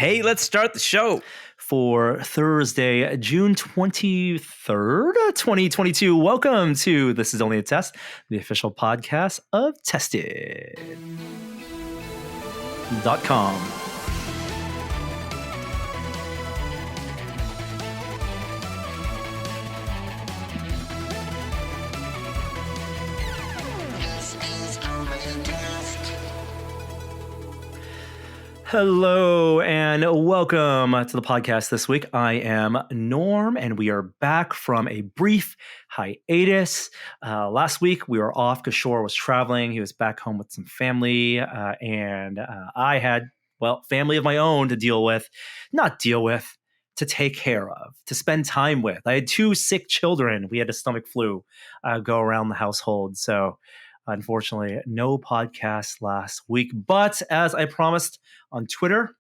Hey, let's start the show. For Thursday, June 23rd, 2022. Welcome to This Is Only a Test, the official podcast of Tested.com. Hello and welcome to the podcast this week. I am Norm and we are back from a brief hiatus. Last week we were off. Kishore was traveling. He was back home with some family and I had, family of my own to to take care of, to spend time with. I had 2 sick children. We had a stomach flu go around the household. So unfortunately, no podcast last week. But as I promised on Twitter,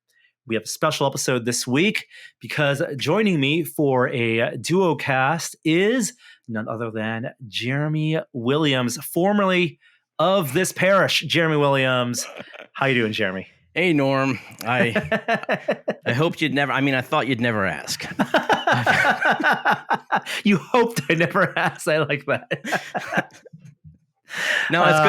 we have a special episode this week because joining me for a duo cast is none other than Jeremy Williams, formerly of this parish. Jeremy Williams. How you doing, Jeremy? Hey, Norm. I hoped you'd never. I thought you'd never ask. You hoped I never asked. I like that. No, it's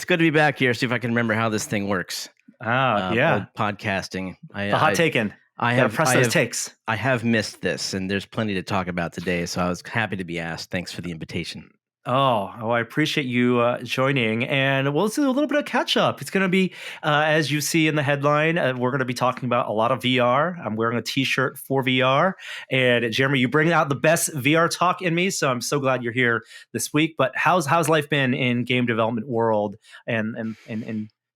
good to be back here. See if I can remember how this thing works. Yeah. Podcasting. Hot taken. I have takes. I have missed this, and there's plenty to talk about today. So I was happy to be asked. Thanks for the invitation. Oh, I appreciate you joining. And let's do a little bit of catch up. It's going to be, as you see in the headline, we're going to be talking about a lot of VR. I'm wearing a t-shirt for VR. And Jeremy, you bring out the best VR talk in me. So I'm so glad you're here this week. But how's life been in game development world and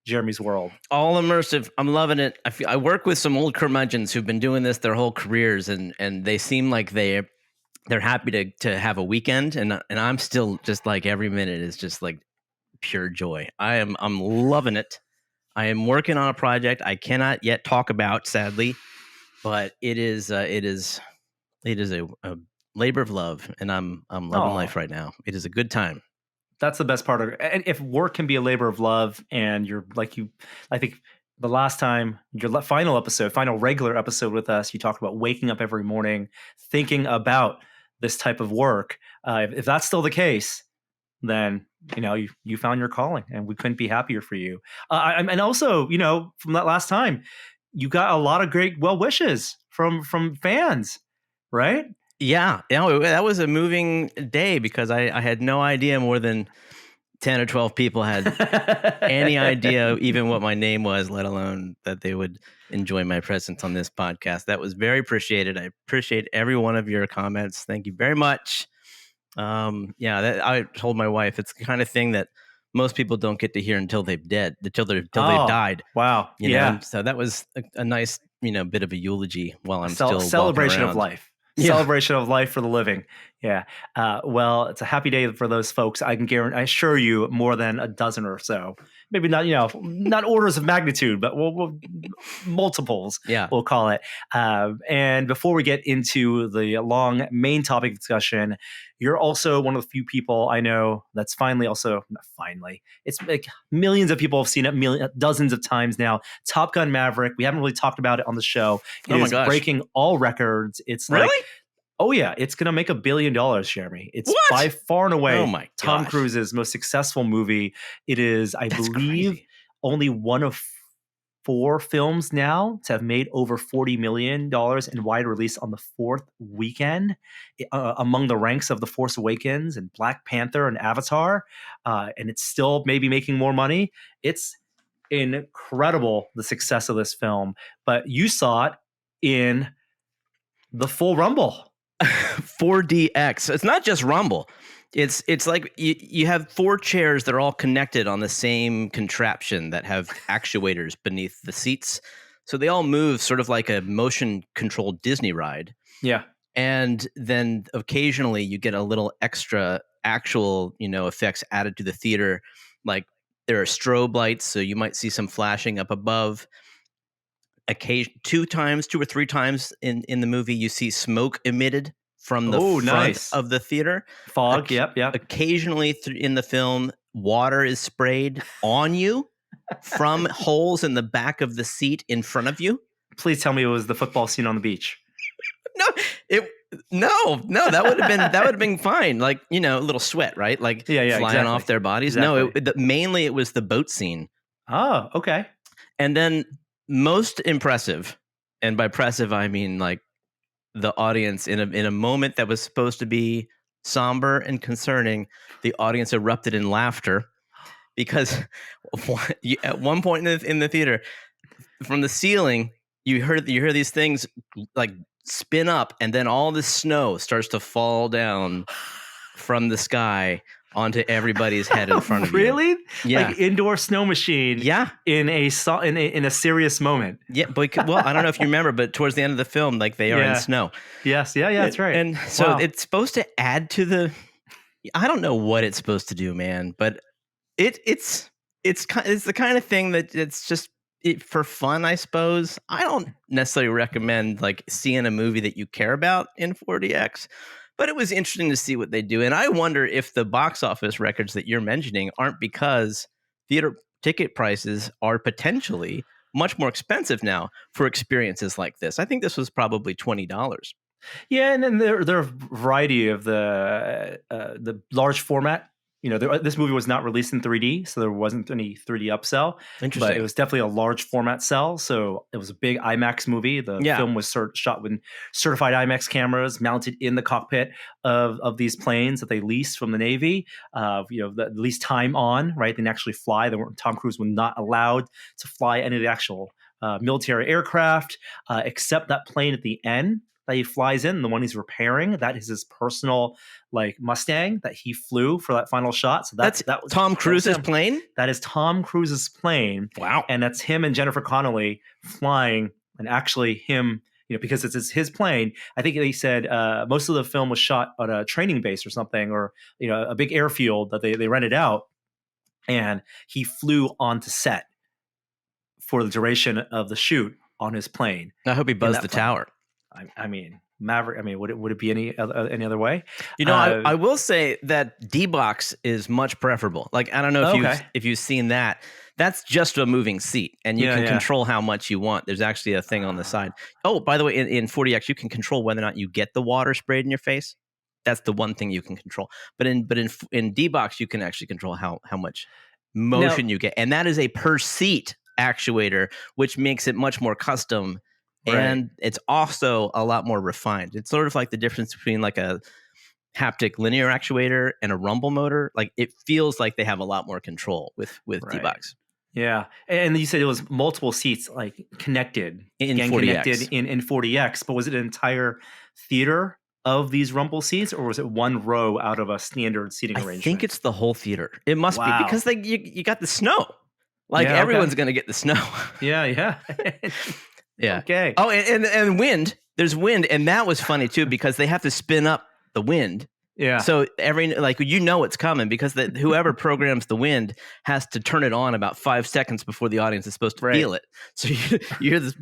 Jeremy's world? All immersive. I'm loving it. I work with some old curmudgeons who've been doing this their whole careers, and they seem like they're happy to have a weekend, and I'm still just like every minute is just like pure joy. I'm loving it. I am working on a project I cannot yet talk about, sadly, but it is a labor of love, and I'm loving life right now. It is a good time. That's the best part of it. And if work can be a labor of love, and I think the last time, your final regular episode with us, you talked about waking up every morning thinking about this type of work. If that's still the case, then you found your calling, and we couldn't be happier for you. And also, from that last time, you got a lot of great well wishes from fans, right? Yeah, that was a moving day because I had no idea more than 10 or 12 people had any idea even what my name was, let alone that they would enjoy my presence on this podcast. That was very appreciated. I appreciate every one of your comments. Thank you very much. I told my wife it's the kind of thing that most people don't get to hear until they've died. Wow. You know? So that was a nice, bit of a eulogy while I'm still celebration walking of life. Celebration of life for the living. Yeah. It's a happy day for those folks. I assure you more than a dozen or so. Maybe not, not orders of magnitude, but we'll multiples, we'll call it. And before we get into the long main topic discussion, you're also one of the few people I know that's it's like millions of people have seen it dozens of times now. Top Gun Maverick. We haven't really talked about it on the show. It is breaking all records. It's really? Oh yeah, it's going to make $1 billion, Jeremy. It's what? by far and away Tom gosh. Cruise's most successful movie. It is, I believe, crazy. Only one of 4 films now to have made over $40 million in wide release on the 4th weekend, among the ranks of The Force Awakens and Black Panther and Avatar. And it's still maybe making more money. It's incredible, the success of this film. But you saw it in the full Rumble. 4DX. It's not just Rumble. It's like you have 4 chairs that are all connected on the same contraption that have actuators beneath the seats. So they all move sort of like a motion controlled Disney ride. Yeah. And then occasionally you get a little extra actual, effects added to the theater. Like there are strobe lights, so you might see some flashing up above. 2 or 3 times in the movie, you see smoke emitted from the front of the theater. Fog, yep. Occasionally in the film, water is sprayed on you from holes in the back of the seat in front of you. Please tell me it was the football scene on the beach. No, that would have been fine. Like, a little sweat, right? Like Yeah, flying exactly. off their bodies. Exactly. No, mainly it was the boat scene. Oh, okay. And then most impressive, and by impressive I mean like the audience in a moment that was supposed to be somber and concerning, the audience erupted in laughter because at one point in the theater, from the ceiling, you heard these things like spin up, and then all the snow starts to fall down from the sky onto everybody's head in front of you. Really? Yeah. Like indoor snow machine. Yeah. In a serious moment. Yeah, but well, I don't know if you remember, but towards the end of the film, like they are in snow. Yes. Yeah. That's right. And so it's supposed to add to the. I don't know what it's supposed to do, man, but it's the kind of thing that it's just for fun, I suppose. I don't necessarily recommend like seeing a movie that you care about in 4DX, but it was interesting to see what they do. And I wonder if the box office records that you're mentioning aren't because theater ticket prices are potentially much more expensive now for experiences like this. I think this was probably $20. Yeah, and then there are a variety of the large format. This movie was not released in 3D, so there wasn't any 3D upsell. Interesting. But it was definitely a large format sell, so it was a big IMAX movie. The film was shot with certified IMAX cameras mounted in the cockpit of these planes that they leased from the Navy. The least time on, right? They didn't actually fly. Tom Cruise was not allowed to fly any of the actual military aircraft, except that plane at the end that he flies in, the one he's repairing. That is his personal Mustang that he flew for that final shot. So that was Tom Cruise's plane. That is Tom Cruise's plane. Wow. And that's him and Jennifer Connelly flying, and actually him, because it's his plane. I think they said most of the film was shot on a training base or something, or a big airfield that they rented out, and he flew onto set for the duration of the shoot on his plane. I hope he buzzed the tower. I mean, Maverick. I mean, would it be any other way? I will say that D-Box is much preferable. Like, I don't know if you've seen that. That's just a moving seat, and you can control how much you want. There's actually a thing on the side. Oh, by the way, in 4DX, you can control whether or not you get the water sprayed in your face. That's the one thing you can control. But in D-Box, you can actually control how much motion you get, and that is a per seat actuator, which makes it much more custom. Right. And it's also a lot more refined. It's sort of like the difference between like a haptic linear actuator and a rumble motor. Like it feels like they have a lot more control with D-Box. Yeah. And you said it was multiple seats like connected in 4DX. Connected in 4DX, but was it an entire theater of these rumble seats, or was it one row out of a standard seating arrangement? I think it's the whole theater. It must be because you got the snow. Like everyone's going to get the snow. Yeah. Yeah. Okay. Oh, and wind. There's wind, and that was funny too because they have to spin up the wind. Yeah. So it's coming because whoever programs the wind has to turn it on about 5 seconds before the audience is supposed to feel it. So you hear this.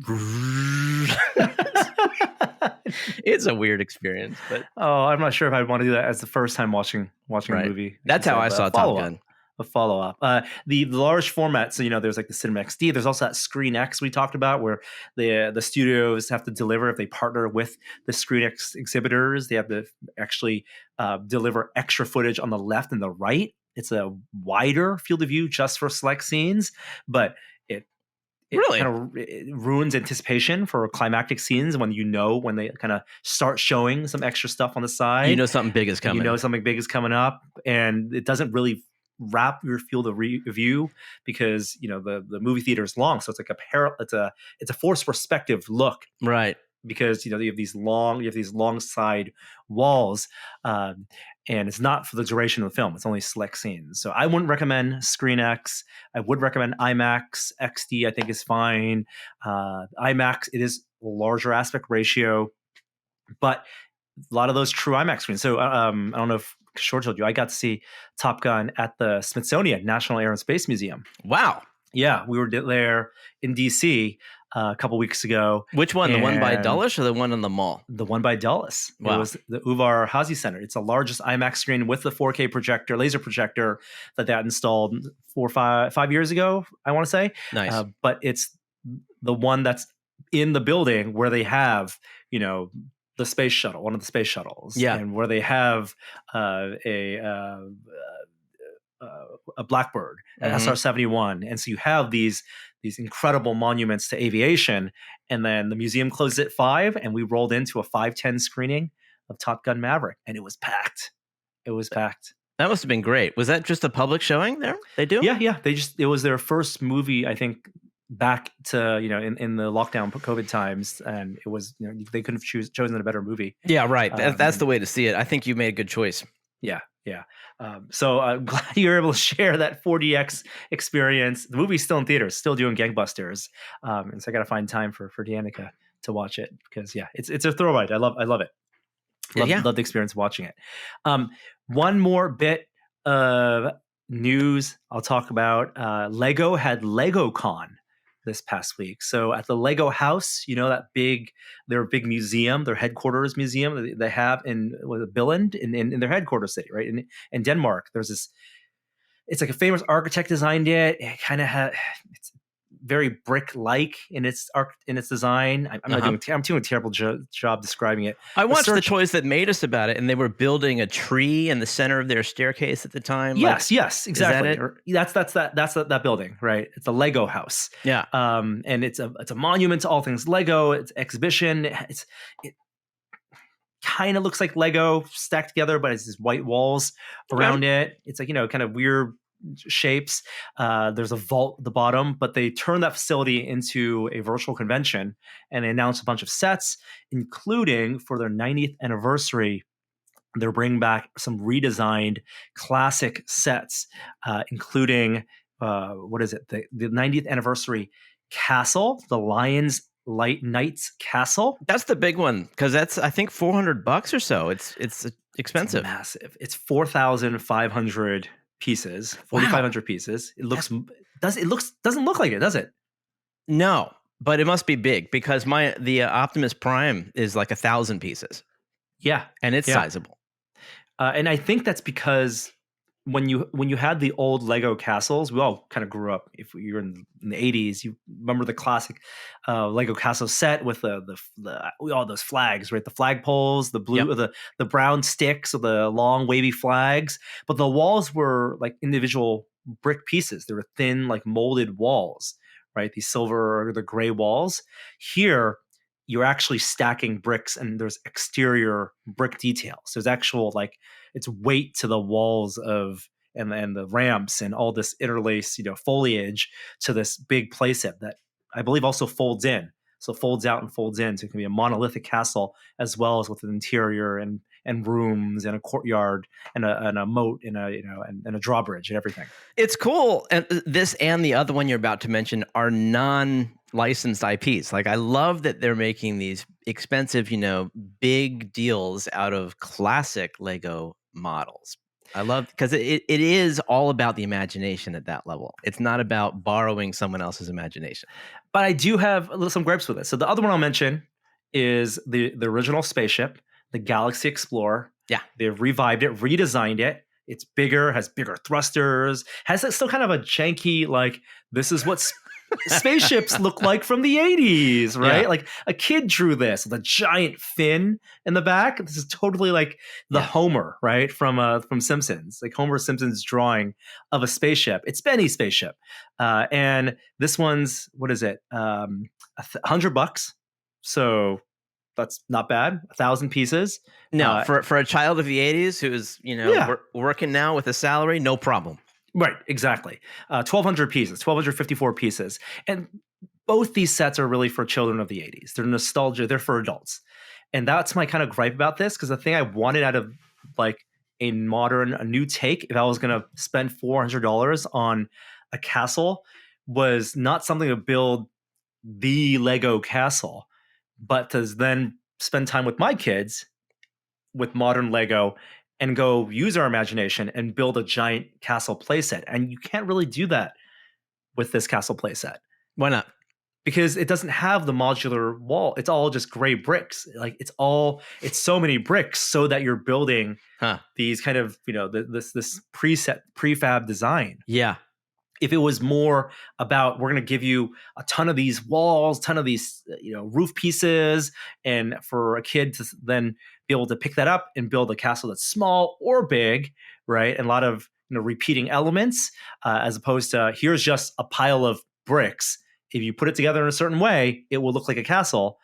It's a weird experience, but I'm not sure if I'd want to do that as the first time watching a movie. That's how I saw Top Gun. A follow-up. The large format, so there's like the Cinema XD. There's also that Screen X we talked about, where the studios have to deliver if they partner with the Screen X exhibitors. They have to actually deliver extra footage on the left and the right. It's a wider field of view just for select scenes, but it really kind of ruins anticipation for climactic scenes when they kind of start showing some extra stuff on the side. Something big is coming. Something big is coming up, and it doesn't really wrap your field of view because the movie theater is long, so it's like it's a forced perspective look, right? Because you have these long side walls, and it's not for the duration of the film. It's only select scenes. So I wouldn't recommend Screen X. I would recommend IMAX. XD I think is fine. IMAX, it is a larger aspect ratio, but a lot of those true IMAX screens. So I don't know if Kishore told you, I got to see Top Gun at the Smithsonian National Air and Space Museum. Wow. Yeah, we were there in DC a couple weeks ago. Which one? The one by Dulles or the one in the mall? The one by Dulles. Wow. It was the Uvar Hazy Center. It's the largest IMAX screen with the 4K projector, laser projector that installed 5 years ago, I want to say. Nice. But it's the one that's in the building where they have, the space shuttle, one of the space shuttles, Yeah. and where they have a Blackbird, an SR-71, and so you have these incredible monuments to aviation. And then the museum closed at 5, and we rolled into a 5:10 screening of Top Gun Maverick, and it was packed. It was packed. That must have been great. Was that just a public showing there? They do? Yeah. It was their first movie, I think, back to, in the lockdown COVID times, and it was, they couldn't have chosen a better movie. Yeah, right. That's the way to see it. I think you made a good choice. Yeah. So I'm glad you were able to share that 4DX experience. The movie's still in theaters, still doing gangbusters. And so I got to find time for Danica to watch it, because it's a throwaway. I love it. Love the experience of watching it. One more bit of news I'll talk about. Lego had LegoCon this past week. So at the Lego house, their big museum, their headquarters museum they have in Billund in their headquarters city, right? In Denmark. There's this, it's like a famous architect designed it. It kind of it's very brick-like in its design. I'm doing a terrible job describing it. I watched the Toys That Made Us about it, and they were building a tree in the center of their staircase at the time. Yes, exactly. That's that building, right? It's a Lego house. Yeah. And it's a monument to all things Lego. It's exhibition. It kind of looks like Lego stacked together, but it's these white walls around it. It's like, kind of weird shapes. There's a vault at the bottom, but they turned that facility into a virtual convention, and they announced a bunch of sets, including for their 90th anniversary. They're bringing back some redesigned classic sets, including the 90th anniversary castle, the Lions Light Knights Castle. That's the big one, because that's, I think, $400 or so. It's expensive. It's massive. It's 4,500 pieces, 4,500 pieces. Doesn't look like it, does it? No, but it must be big, because the Optimus Prime is like 1,000 pieces. Yeah, and it's sizable. And I think that's because when you had the old Lego castles, we all kind of grew up. If you're in the 80s, you remember the classic Lego castle set with all those flags, right? The flagpoles, the blue, the brown sticks, or the long wavy flags. But the walls were like individual brick pieces. They were thin, like molded walls, right? These silver or the gray walls. Here, you're actually stacking bricks, and there's exterior brick details. There's actual it's weight to the walls and the ramps and all this interlace, foliage to this big playset that I believe also folds in. So folds out and folds in. So it can be a monolithic castle, as well as with an interior and rooms and a courtyard and a moat and a drawbridge and everything. It's cool. And this and the other one you're about to mention are non-licensed IPs. Like, I love that they're making these expensive, big deals out of classic Lego models. I love, because it is all about the imagination at that level. It's not about borrowing someone else's imagination. But I do have some gripes with it. So the other one I'll mention is the original spaceship, the Galaxy Explorer. Yeah. They've revived it, redesigned it. It's bigger, has bigger thrusters, has still kind of a janky, this is what spaceships look like from the 80s, right? Yeah. Like a kid drew this with a giant fin in the back. This is totally like the Homer, right? From Simpsons, like Homer Simpson's drawing of a spaceship. It's Benny's spaceship. And this one's, what is it? $100. So that's not bad. 1,000 pieces. No, for a child of the 80s who's, working now with a salary, no problem. Right, exactly. 1,200 pieces, 1,254 pieces. And both these sets are really for children of the 80s. They're nostalgia, they're for adults. And that's my kind of gripe about this, because the thing I wanted out of a new take, if I was going to spend $400 on a castle, was not something to build the Lego castle, but to then spend time with my kids with modern Lego and go use our imagination and build a giant castle playset. And you can't really do that with this castle playset. Why not? Because it doesn't have the modular wall. It's all just gray bricks. It's so many bricks, so that you're building these kind of, this prefab design. Yeah. if it was more about, we're going to give you a ton of these walls, ton of these roof pieces, and for a kid to then be able to pick that up and build a castle that's small or big, right? And a lot of repeating elements, as opposed to, here's just a pile of bricks. If you put it together in a certain way, it will look like a castle.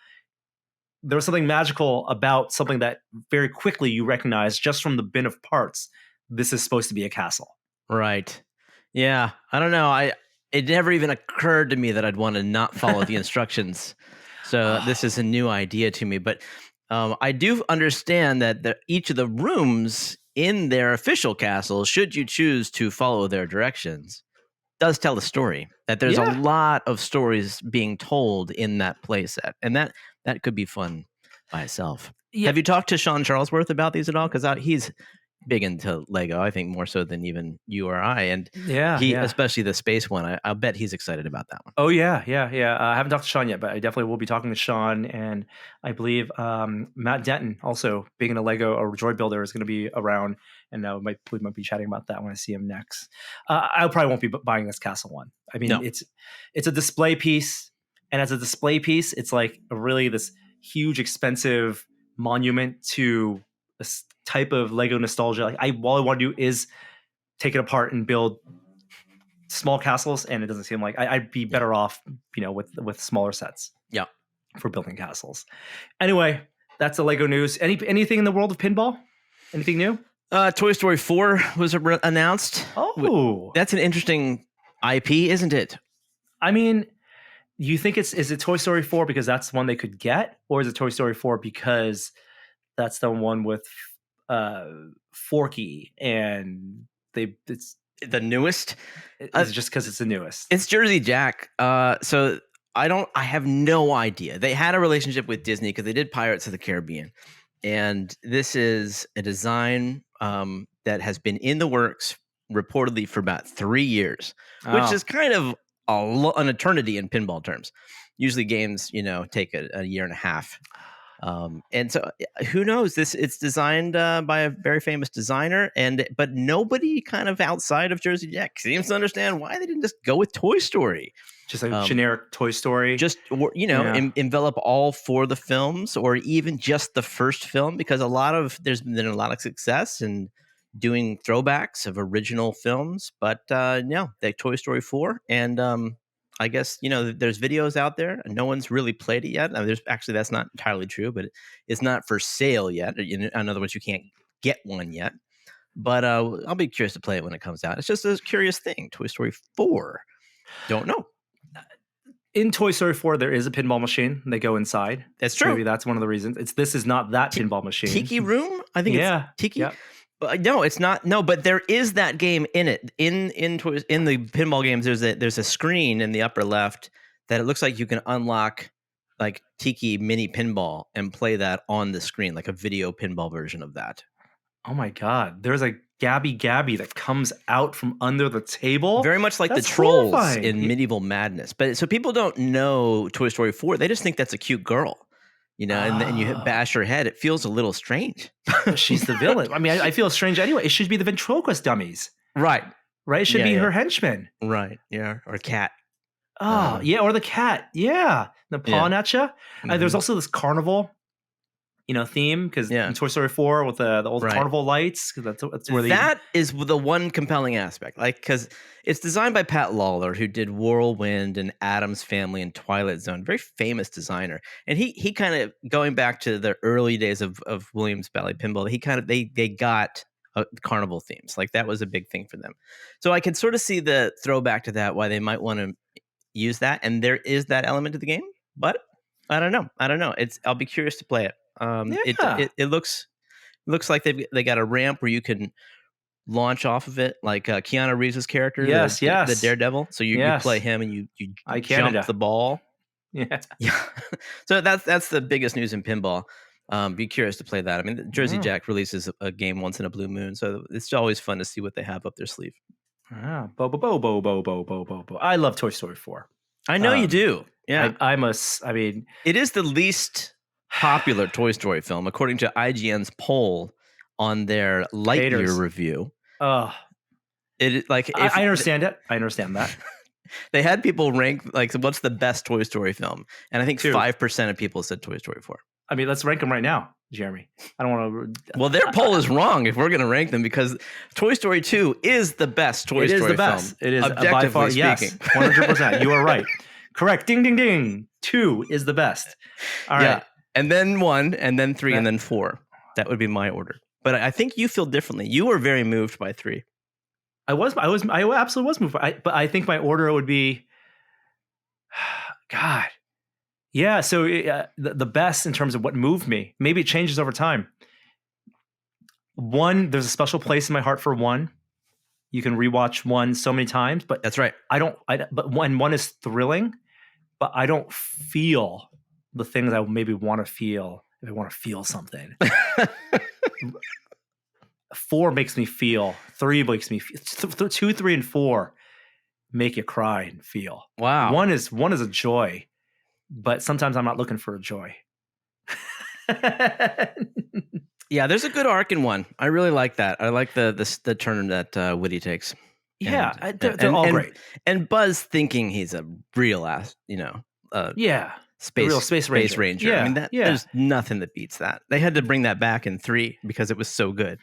There was something magical about something that very quickly you recognize just from the bin of parts. This is supposed to be a castle. Right. Yeah. I don't know. It never even occurred to me that I'd want to not follow the instructions. So this is a new idea to me. But I do understand that each of the rooms in their official castle, should you choose to follow their directions, does tell a story. That there's a lot of stories being told in that playset, and that could be fun by itself. Yeah. Have you talked to Sean Charlesworth about these at all? Because he's big into Lego, I think more so than even you or I, and especially the space one. I'll bet he's excited about that one. Oh yeah. I haven't talked to Sean yet, but I definitely will be talking to Sean, and I believe Matt Denton, also big into Lego or droid builder, is going to be around, and we might be chatting about that when I see him next. I probably won't be buying this castle one. I mean, it's a display piece, and as a display piece, it's like really this huge, expensive monument to a type of Lego nostalgia. Like all I want to do is take it apart and build small castles, and it doesn't seem like I'd be better off, with smaller sets. Yeah, for building castles. Anyway, that's the Lego news. Anything in the world of pinball? Anything new? Toy Story 4 was announced. Oh, that's an interesting IP, isn't it? I mean, you think is it Toy Story 4 because that's the one they could get, or is it Toy Story 4 because that's the one with Forky and it's the newest? It's just because it's the newest. It's Jersey Jack. So I have no idea. They had a relationship with Disney because they did Pirates of the Caribbean, and this is a design that has been in the works reportedly for about 3 years, which is kind of an eternity in pinball terms. Usually games, take a year and a half. And so who knows, it's designed by a very famous designer, but nobody kind of outside of Jersey Jack seems to understand why they didn't just go with Toy Story. Just a generic Toy Story. Just, envelop all 4 of the films, or even just the first film, because there's been a lot of success in doing throwbacks of original films, but they Toy Story 4, and I guess, there's videos out there and no one's really played it yet. That's not entirely true, but it's not for sale yet. In other words, you can't get one yet, but I'll be curious to play it when it comes out. It's just a curious thing. Toy Story 4. Don't know. In Toy Story 4, there is a pinball machine. They go inside. That's true. Maybe that's one of the reasons. This is not that pinball machine. Tiki Room? I think it's Tiki. Yeah. But no, it's not. No, but there is that game in it. In the pinball games, there's a screen in the upper left that it looks like you can unlock, like Tiki mini pinball, and play that on the screen, like a video pinball version of that. Oh my God! There's a Gabby that comes out from under the table, very much like that's the trolls horrifying. In Medieval Madness. But so people don't know Toy Story 4; they just think that's a cute girl. And you bash her head. It feels a little strange. She's the villain. I mean, I feel strange anyway. It should be the ventriloquist dummies. Right. It should be her henchmen. Right. Yeah. Or cat. Oh, yeah. Or the cat. Yeah. The pawing at you. Mm-hmm. There's also this carnival, theme, because in Toy Story 4 with the old carnival lights, because that's where that is the one compelling aspect. Like, because it's designed by Pat Lawler, who did Whirlwind and Addams Family and Twilight Zone, very famous designer. And he kind of, going back to the early days of Williams Bally Pinball, they got carnival themes. Like, that was a big thing for them. So I can sort of see the throwback to that, why they might want to use that. And there is that element to the game, but I don't know. I'll be curious to play it. It looks like they got a ramp where you can launch off of it, like Keanu Reeves' character, the Daredevil. So you play him and you jump the ball. Yeah. So that's the biggest news in pinball. Be curious to play that. I mean, Jersey Jack releases a game once in a blue moon, so it's always fun to see what they have up their sleeve. Bo. I love Toy Story 4. I know you do. Yeah, I mean, it is the least popular Toy Story film, according to IGN's poll on their Lightyear review. Like I understand it. I understand that. they had people rank like what's the best Toy Story film, and I think 2. 5% of people said Toy Story 4. I mean, let's rank them right now, Jeremy. I don't want to. Well, their poll is wrong if we're going to rank them, because Toy Story 2 is the best Toy Story film. It is the best. It is objectively by far. speaking. Yes, 100%. You are right. Correct. Ding, ding, ding. 2 is the best. All right. And then 1, and then 3, and then 4. That would be my order. But I think you feel differently. You were very moved by 3. I absolutely was moved. But I think my order would be, God. Yeah. So the best in terms of what moved me, maybe it changes over time. 1, there's a special place in my heart for 1. You can rewatch 1 so many times, but that's right. But when 1 is thrilling, but I don't feel the things I maybe want to feel if I want to feel something. 4 makes me feel. 3 makes me feel. 2, 3, and 4 make you cry and feel. Wow. 1 is a joy, but sometimes I'm not looking for a joy. Yeah, there's a good arc in 1. I really like that. I like the turn that Woody takes. Yeah, they're all great. And Buzz thinking he's a real ass, space ranger. Yeah, I mean, there's nothing that beats that. They had to bring that back in 3 because it was so good.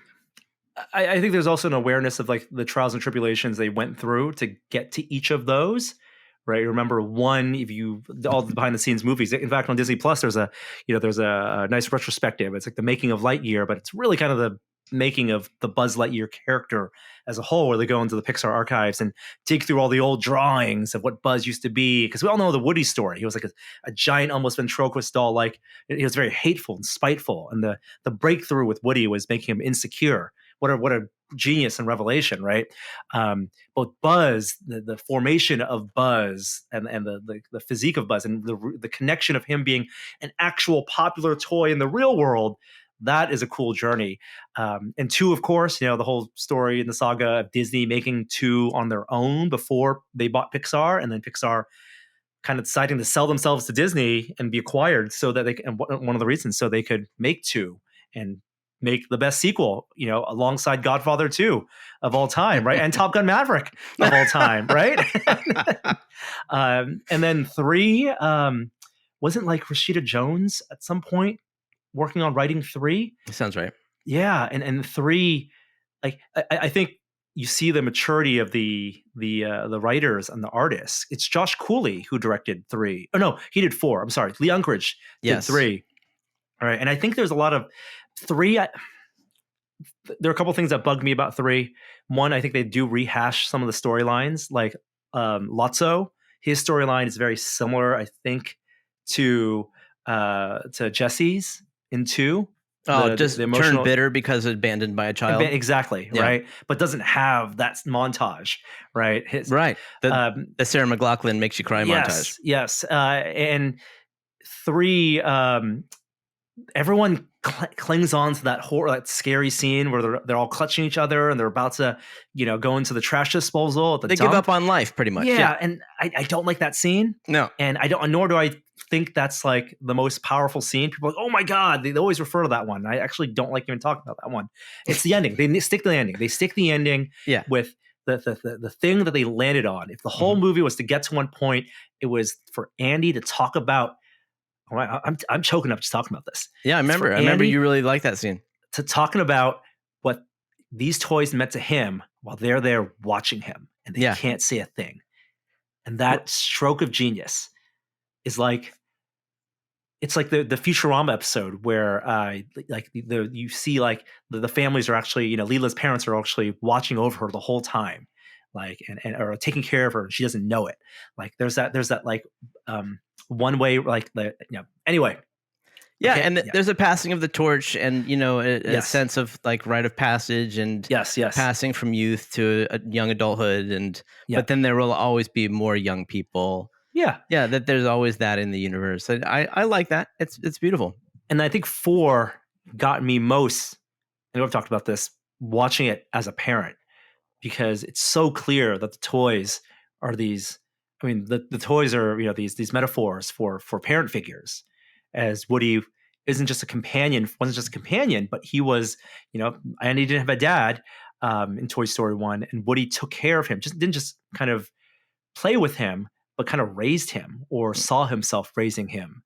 I think there's also an awareness of like the trials and tribulations they went through to get to each of those. Right. Remember 1, all the behind the scenes movies. In fact, on Disney Plus, there's a nice retrospective. It's like the making of Lightyear, but it's really kind of the making of the Buzz Lightyear character as a whole, where they go into the Pixar archives and dig through all the old drawings of what Buzz used to be. Because we all know the Woody story. He was like a giant, almost ventriloquist doll. Like, he was very hateful and spiteful. And the breakthrough with Woody was making him insecure. What a genius and revelation, right? Both Buzz, the formation of Buzz, and the physique of Buzz, and the connection of him being an actual popular toy in the real world. That is a cool journey. And 2, of course, the whole story in the saga of Disney making 2 on their own before they bought Pixar, and then Pixar kind of deciding to sell themselves to Disney and be acquired, so that and one of the reasons so they could make 2 and make the best sequel, alongside Godfather 2 of all time, right? And Top Gun Maverick of all time, right? And then 3, wasn't like Rashida Jones at some point working on writing 3? Sounds right. Yeah, and 3, like I think you see the maturity of the writers and the artists. It's Josh Cooley who directed 3. Oh no, he did 4. I'm sorry, Lee Unkrich did 3. All right, and I think there's a lot of 3. There are a couple of things that bug me about 3. 1, I think they do rehash some of the storylines, like Lotso. His storyline is very similar, I think, to Jesse's in 2. Just turned bitter because abandoned by a child. Exactly, right? But doesn't have that montage, right? The Sarah McLachlan makes you cry montage. Yes. And 3, everyone clings on to that scary scene where they're all clutching each other and they're about to, go into the trash disposal. They give up on life, pretty much. Yeah, and I don't like that scene. No, and nor do I think that's like the most powerful scene. People are like, oh my god, they always refer to that one. I actually don't like even talking about that one. It's the ending. They stick the ending. They stick the ending with the thing that they landed on. If the whole movie was to get to one point, it was for Andy to talk about. I'm choking up just talking about this. Yeah, I remember you really like that scene. To talking about what these toys meant to him while they're there watching him and they can't say a thing. And that stroke of genius is like, it's like the Futurama episode where you see like the families are actually, Leela's parents are actually watching over her the whole time, like and or taking care of her, and she doesn't know it. Like there's that like one way, like anyway. Yeah, okay, and there's a passing of the torch, and a sense of like rite of passage, and passing from youth to a young adulthood, and but then there will always be more young people. Yeah, that there's always that in the universe. I like that. It's beautiful. And I think 4 got me most. I know I've talked about this, watching it as a parent, because it's so clear that the toys are these. I mean, the toys are these metaphors for parent figures, as Woody wasn't just a companion, but he was, and he didn't have a dad, in Toy Story 1, and Woody took care of him, didn't just kind of play with him, but kind of raised him or saw himself raising him.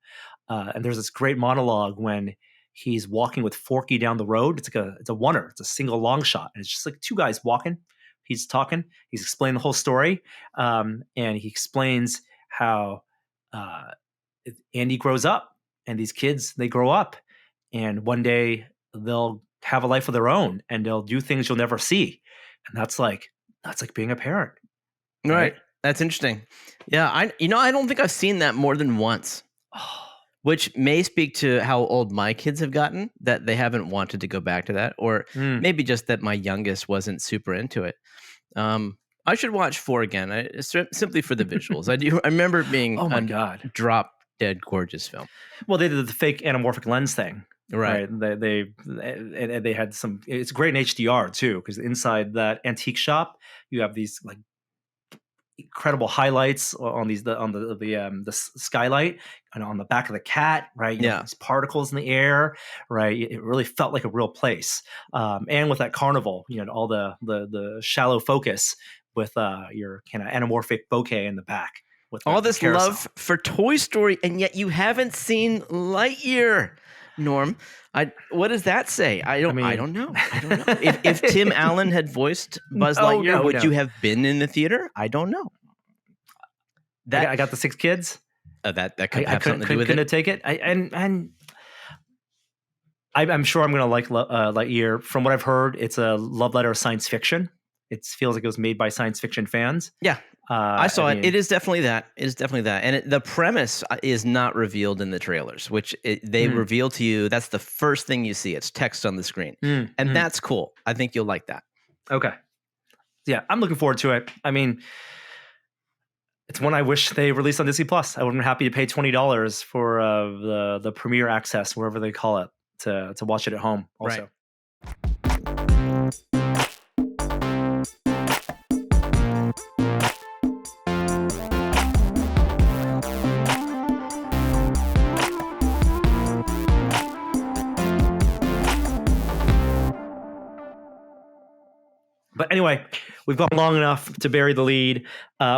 And there's this great monologue when he's walking with Forky down the road. It's a oneer. It's a single long shot. And it's just like two guys walking. He's talking. He's explaining the whole story. And he explains how Andy grows up, and these kids, they grow up, and one day they'll have a life of their own, and they'll do things you'll never see. And that's like being a parent. Right. That's interesting. Yeah. I don't think I've seen that more than once. Which may speak to how old my kids have gotten, that they haven't wanted to go back to that, or maybe just that my youngest wasn't super into it. I should watch 4 again, simply for the visuals. I remember being drop dead gorgeous film. Well, they did the fake anamorphic lens thing, right? They had some. It's great in HDR too, because inside that antique shop, you have these like incredible highlights on the skylight and on the back of the cat, right? You know, these particles in the air, right? It really felt like a real place. And with that carnival, all the shallow focus with your kind of anamorphic bokeh in the back. With all this love for Toy Story, and yet you haven't seen Lightyear, Norm. What does that say? I don't know. If Tim Allen had voiced Buzz Lightyear, would you have been in the theater? I don't know. I got the 6 kids. That could have something to do with it. Couldn't take it. I'm sure I'm going to like Lightyear. From what I've heard, it's a love letter of science fiction. It feels like it was made by science fiction fans. Yeah. I saw it. It is definitely that. And the premise is not revealed in the trailers, which they reveal to you. That's the first thing you see. It's text on the screen. And that's cool. I think you'll like that. Okay. Yeah, I'm looking forward to it. I mean, it's one I wish they released on Disney Plus. I would have been happy to pay $20 for the premiere access, wherever they call it, to watch it at home also. Right. But anyway, we've gone long enough to bury the lead.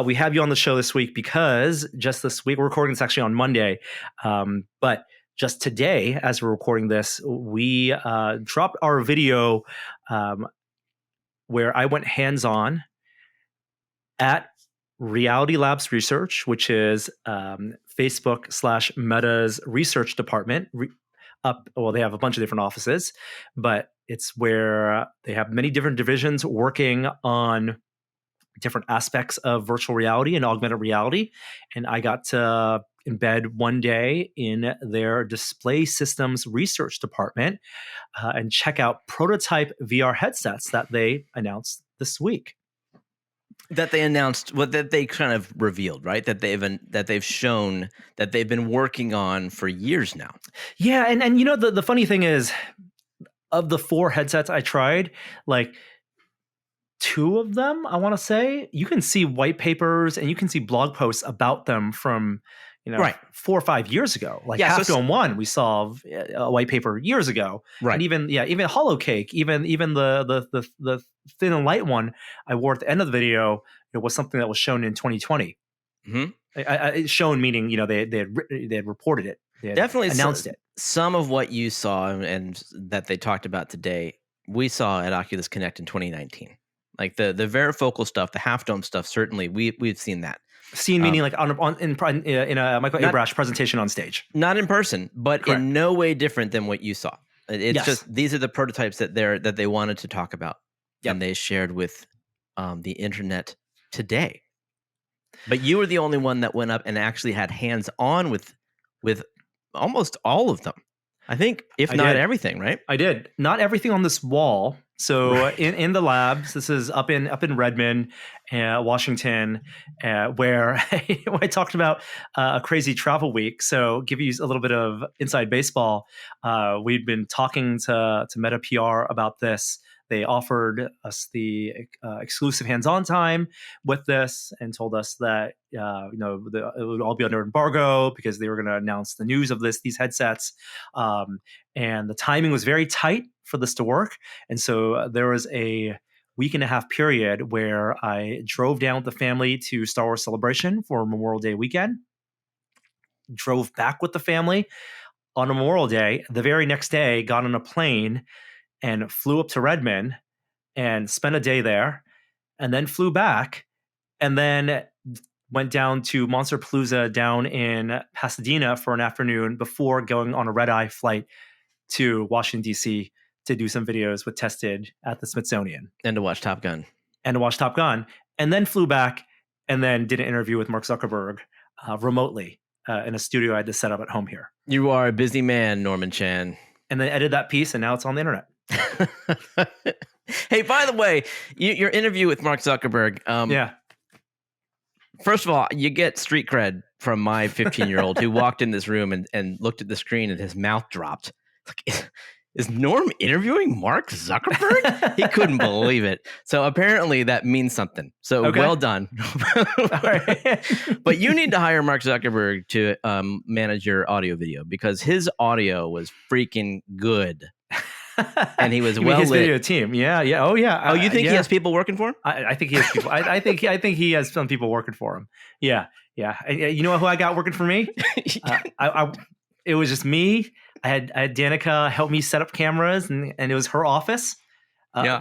We have you on the show this week because just this week, we're recording this actually on Monday, but just today, as we're recording this, we dropped our video where I went hands-on at Reality Labs Research, which is Facebook/Meta's research department. They have a bunch of different offices, but it's where they have many different divisions working on different aspects of virtual reality and augmented reality. And I got to embed one day in their display systems research department and check out prototype VR headsets that they announced this week. That they announced, that they kind of revealed, right? That they've shown that they've been working on for years now. Yeah, and the funny thing is, of the 4 headsets I tried, like 2 of them, I want to say, you can see white papers and you can see blog posts about them from 4 or 5 years ago. Like Half Dome 1, we saw a white paper years ago. Right. And even Hollow Cake, even the thin and light one I wore at the end of the video, it was something that was shown in 2020. Mm-hmm. Shown meaning they had reported it. They had definitely announced it. Some of what you saw and that they talked about today, we saw at Oculus Connect in 2019. Like the Varifocal stuff, the Half Dome stuff, certainly we've seen that. Seen meaning like in a Michael Abrash presentation on stage. Not in person, but correct. In no way different than what you saw. It's just these are the prototypes that they wanted to talk about, and they shared with the internet today. But you were the only one that went up and actually had hands on with almost all of them. I think, if not everything, right? I did. Not everything on this wall. So in the labs, this is up in Redmond, Washington, where I talked about a crazy travel week. So give you a little bit of inside baseball. We'd been talking to Meta PR about this. They offered us the exclusive hands-on time with this and told us that it would all be under embargo because they were going to announce the news of these headsets, and the timing was very tight for this to work. And so there was a week and a half period where I drove down with the family to Star Wars Celebration for Memorial Day weekend, drove back with the family on a Memorial Day. The very next day, got on a plane and flew up to Redmond and spent a day there, and then flew back, and then went down to Monster Palooza down in Pasadena for an afternoon before going on a red-eye flight to Washington, D.C. to do some videos with Tested at the Smithsonian. And to watch Top Gun. And then flew back and then did an interview with Mark Zuckerberg remotely in a studio I had to set up at home here. You are a busy man, Norman Chan. And then edited that piece, and now it's on the internet. Hey, by the way, your interview with Mark Zuckerberg. Yeah. First of all, you get street cred from my 15-year-old who walked in this room and looked at the screen and his mouth dropped. Like, is Norm interviewing Mark Zuckerberg? He couldn't believe it. So apparently that means something. So well done. All right. But you need to hire Mark Zuckerberg to manage your audio video, because his audio was freaking good. And he was his video team. Yeah. Oh, yeah. Oh, you think he has people working for him? I think he has people. I think he has some people working for him. Yeah. You know who I got working for me? It was just me. I had Danica help me set up cameras, and it was her office.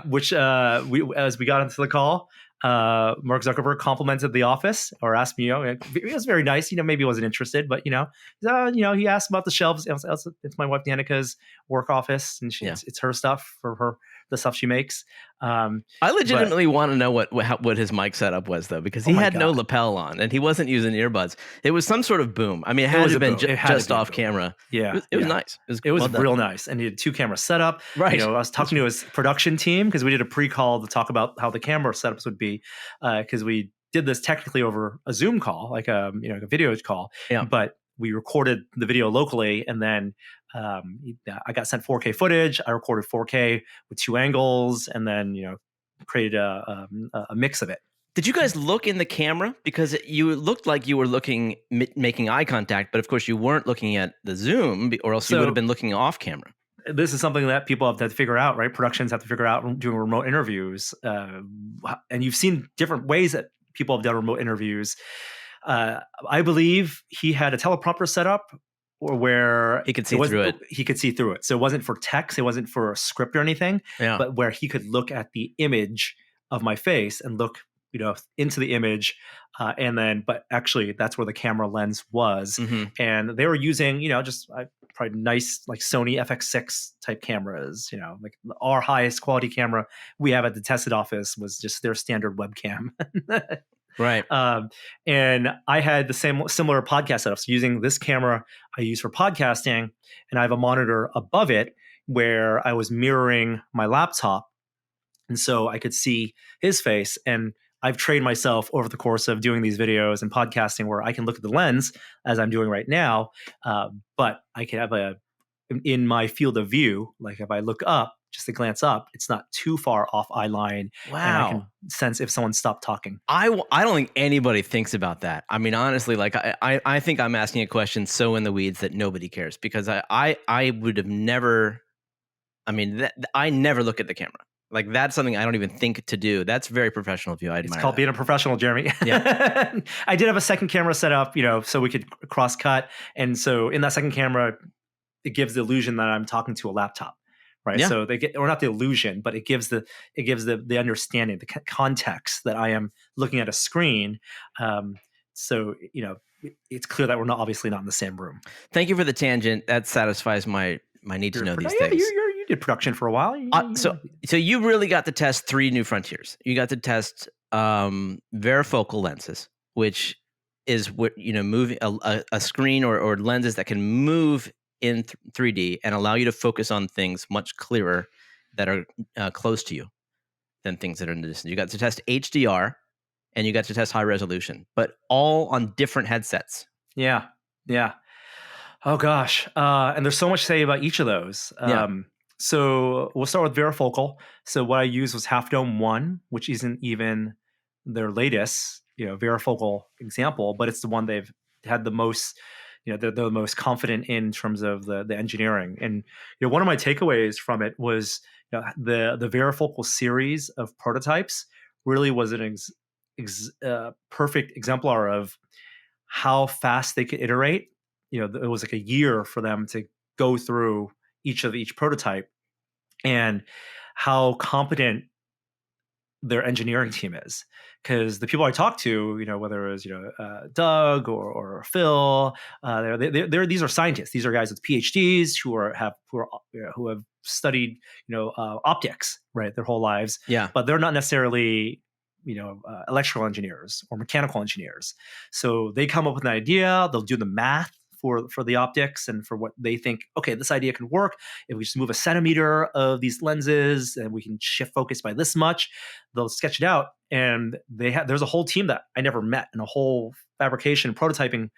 Which as we got into the call, Mark Zuckerberg complimented the office, or asked me. It was very nice. Maybe he wasn't interested, but he asked about the shelves. It's my wife Danica's work office, and it's her stuff for the stuff she makes. I legitimately want to know what his mic setup was, though, because he had no lapel on and he wasn't using earbuds. It was some sort of boom. I mean, it had to have been just off camera. Yeah, it was nice. It was real nice, and he had 2-camera setup. Right. I was talking to his production team because we did a pre-call to talk about how the camera setups would be, because we did this technically over a Zoom call, like a video call. Yeah. But we recorded the video locally, and then I got sent 4K footage. I recorded 4K with 2 angles, and then created a mix of it. Did you guys look in the camera? Because you looked like you were making eye contact, but of course you weren't looking at the Zoom, or else you would have been looking off camera. This is something that people have to figure out, right? Productions have to figure out doing remote interviews, and you've seen different ways that people have done remote interviews. I believe he had a teleprompter set up, or where he could see through it. He could see through it. So it wasn't for text, it wasn't for a script or anything, but where he could look at the image of my face and look, into the image, but actually that's where the camera lens was. Mm-hmm. And they were using, just probably nice, like Sony FX6 type cameras, like our highest quality camera we have at the Tested office was just their standard webcam. Right. And I had the similar podcast setups using this camera I use for podcasting, and I have a monitor above it where I was mirroring my laptop. And so I could see his face, and I've trained myself over the course of doing these videos and podcasting where I can look at the lens as I'm doing right now. But I can have in my field of view, like if I look up, just to glance up, it's not too far off eye line. Wow. And I can sense if someone stopped talking. I don't think anybody thinks about that. I mean, honestly, like I think I'm asking a question so in the weeds that nobody cares, because I would have never, I never look at the camera. Like, that's something I don't even think to do. That's very professional of you. I admire. It's called being a professional, Jeremy. Yeah. I did have a second camera set up, so we could cross cut. And so in that second camera, it gives the illusion that I'm talking to a laptop. Right. Yeah. So or not the illusion, but it gives the understanding, the context that I am looking at a screen. So, it's clear that we're obviously not in the same room. Thank you for the tangent. That satisfies my need to know these things. You did production for a while. So you really got to test 3 new frontiers. You got to test varifocal lenses, which is moving a screen or lenses that can move in 3D and allow you to focus on things much clearer that are close to you than things that are in the distance. You got to test HDR, and you got to test high resolution, but all on different headsets. Yeah. Oh gosh, and there's so much to say about each of those. So we'll start with Varifocal. So what I used was Half Dome 1, which isn't even their latest, Varifocal example, but it's the one they've had the most they're the most confident in terms of the engineering. And one of my takeaways from it was the Varifocal series of prototypes really was an perfect exemplar of how fast they could iterate. It was like a year for them to go through each prototype, and how competent their engineering team is. Because the people I talked to, whether it was Doug or Phil, these are scientists. These are guys with PhDs who have studied optics, right, their whole lives. Yeah. But they're not necessarily electrical engineers or mechanical engineers. So they come up with an idea. They'll do the math for the optics and for what they think, okay, this idea can work. If we just move a centimeter of these lenses and we can shift focus by this much, they'll sketch it out. And there's a whole team that I never met, and a whole fabrication prototyping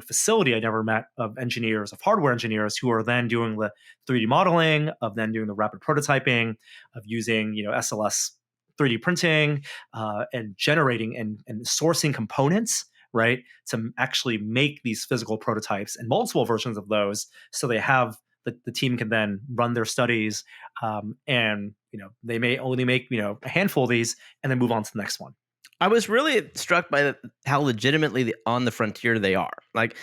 facility I never met, of engineers, of hardware engineers, who are then doing the 3D modeling, of then doing the rapid prototyping, of using SLS 3D printing, and generating and sourcing components, right, to actually make these physical prototypes and multiple versions of those, so they have the team can then run their studies, and they may only make a handful of these and then move on to the next one. I was really struck by how legitimately on the frontier they are. Like,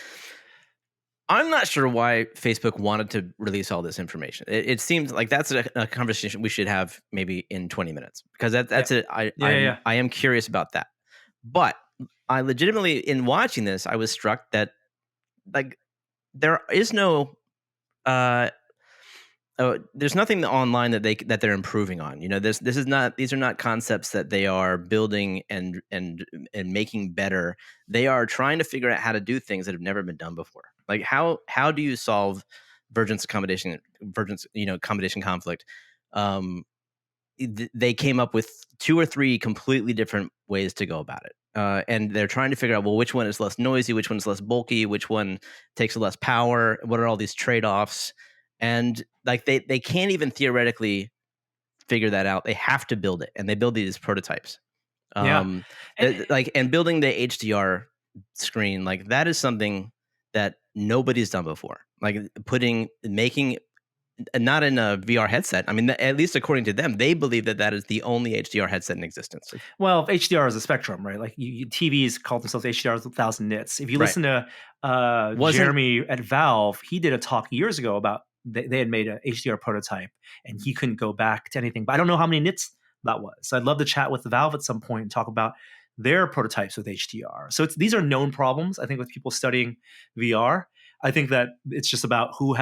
I'm not sure why Facebook wanted to release all this information. It seems like that's a conversation we should have maybe in 20 minutes, because that's it. I am curious about that. But I legitimately, in watching this, I was struck that like there is no there's nothing online that they're improving on. These are not concepts that they are building and making better. They are trying to figure out how to do things that have never been done before. Like how do you solve combination conflict? They came up with 2 or 3 completely different ways to go about it. And they're trying to figure out, well, which one is less noisy, which one is less bulky, which one takes less power, what are all these trade-offs? And like they can't even theoretically figure that out. They have to build it, and they build these prototypes. And building the HDR screen, like that is something that nobody's done before. Like making not in a VR headset. I mean, at least according to them, they believe that is the only HDR headset in existence. Well, HDR is a spectrum, right? Like TVs call themselves HDR 1000 nits. If you listen to Jeremy at Valve, he did a talk years ago about they had made a HDR prototype, and he couldn't go back to anything. But I don't know how many nits that was. So I'd love to chat with Valve at some point and talk about their prototypes with HDR. So these are known problems, I think, with people studying VR. I think that it's just about who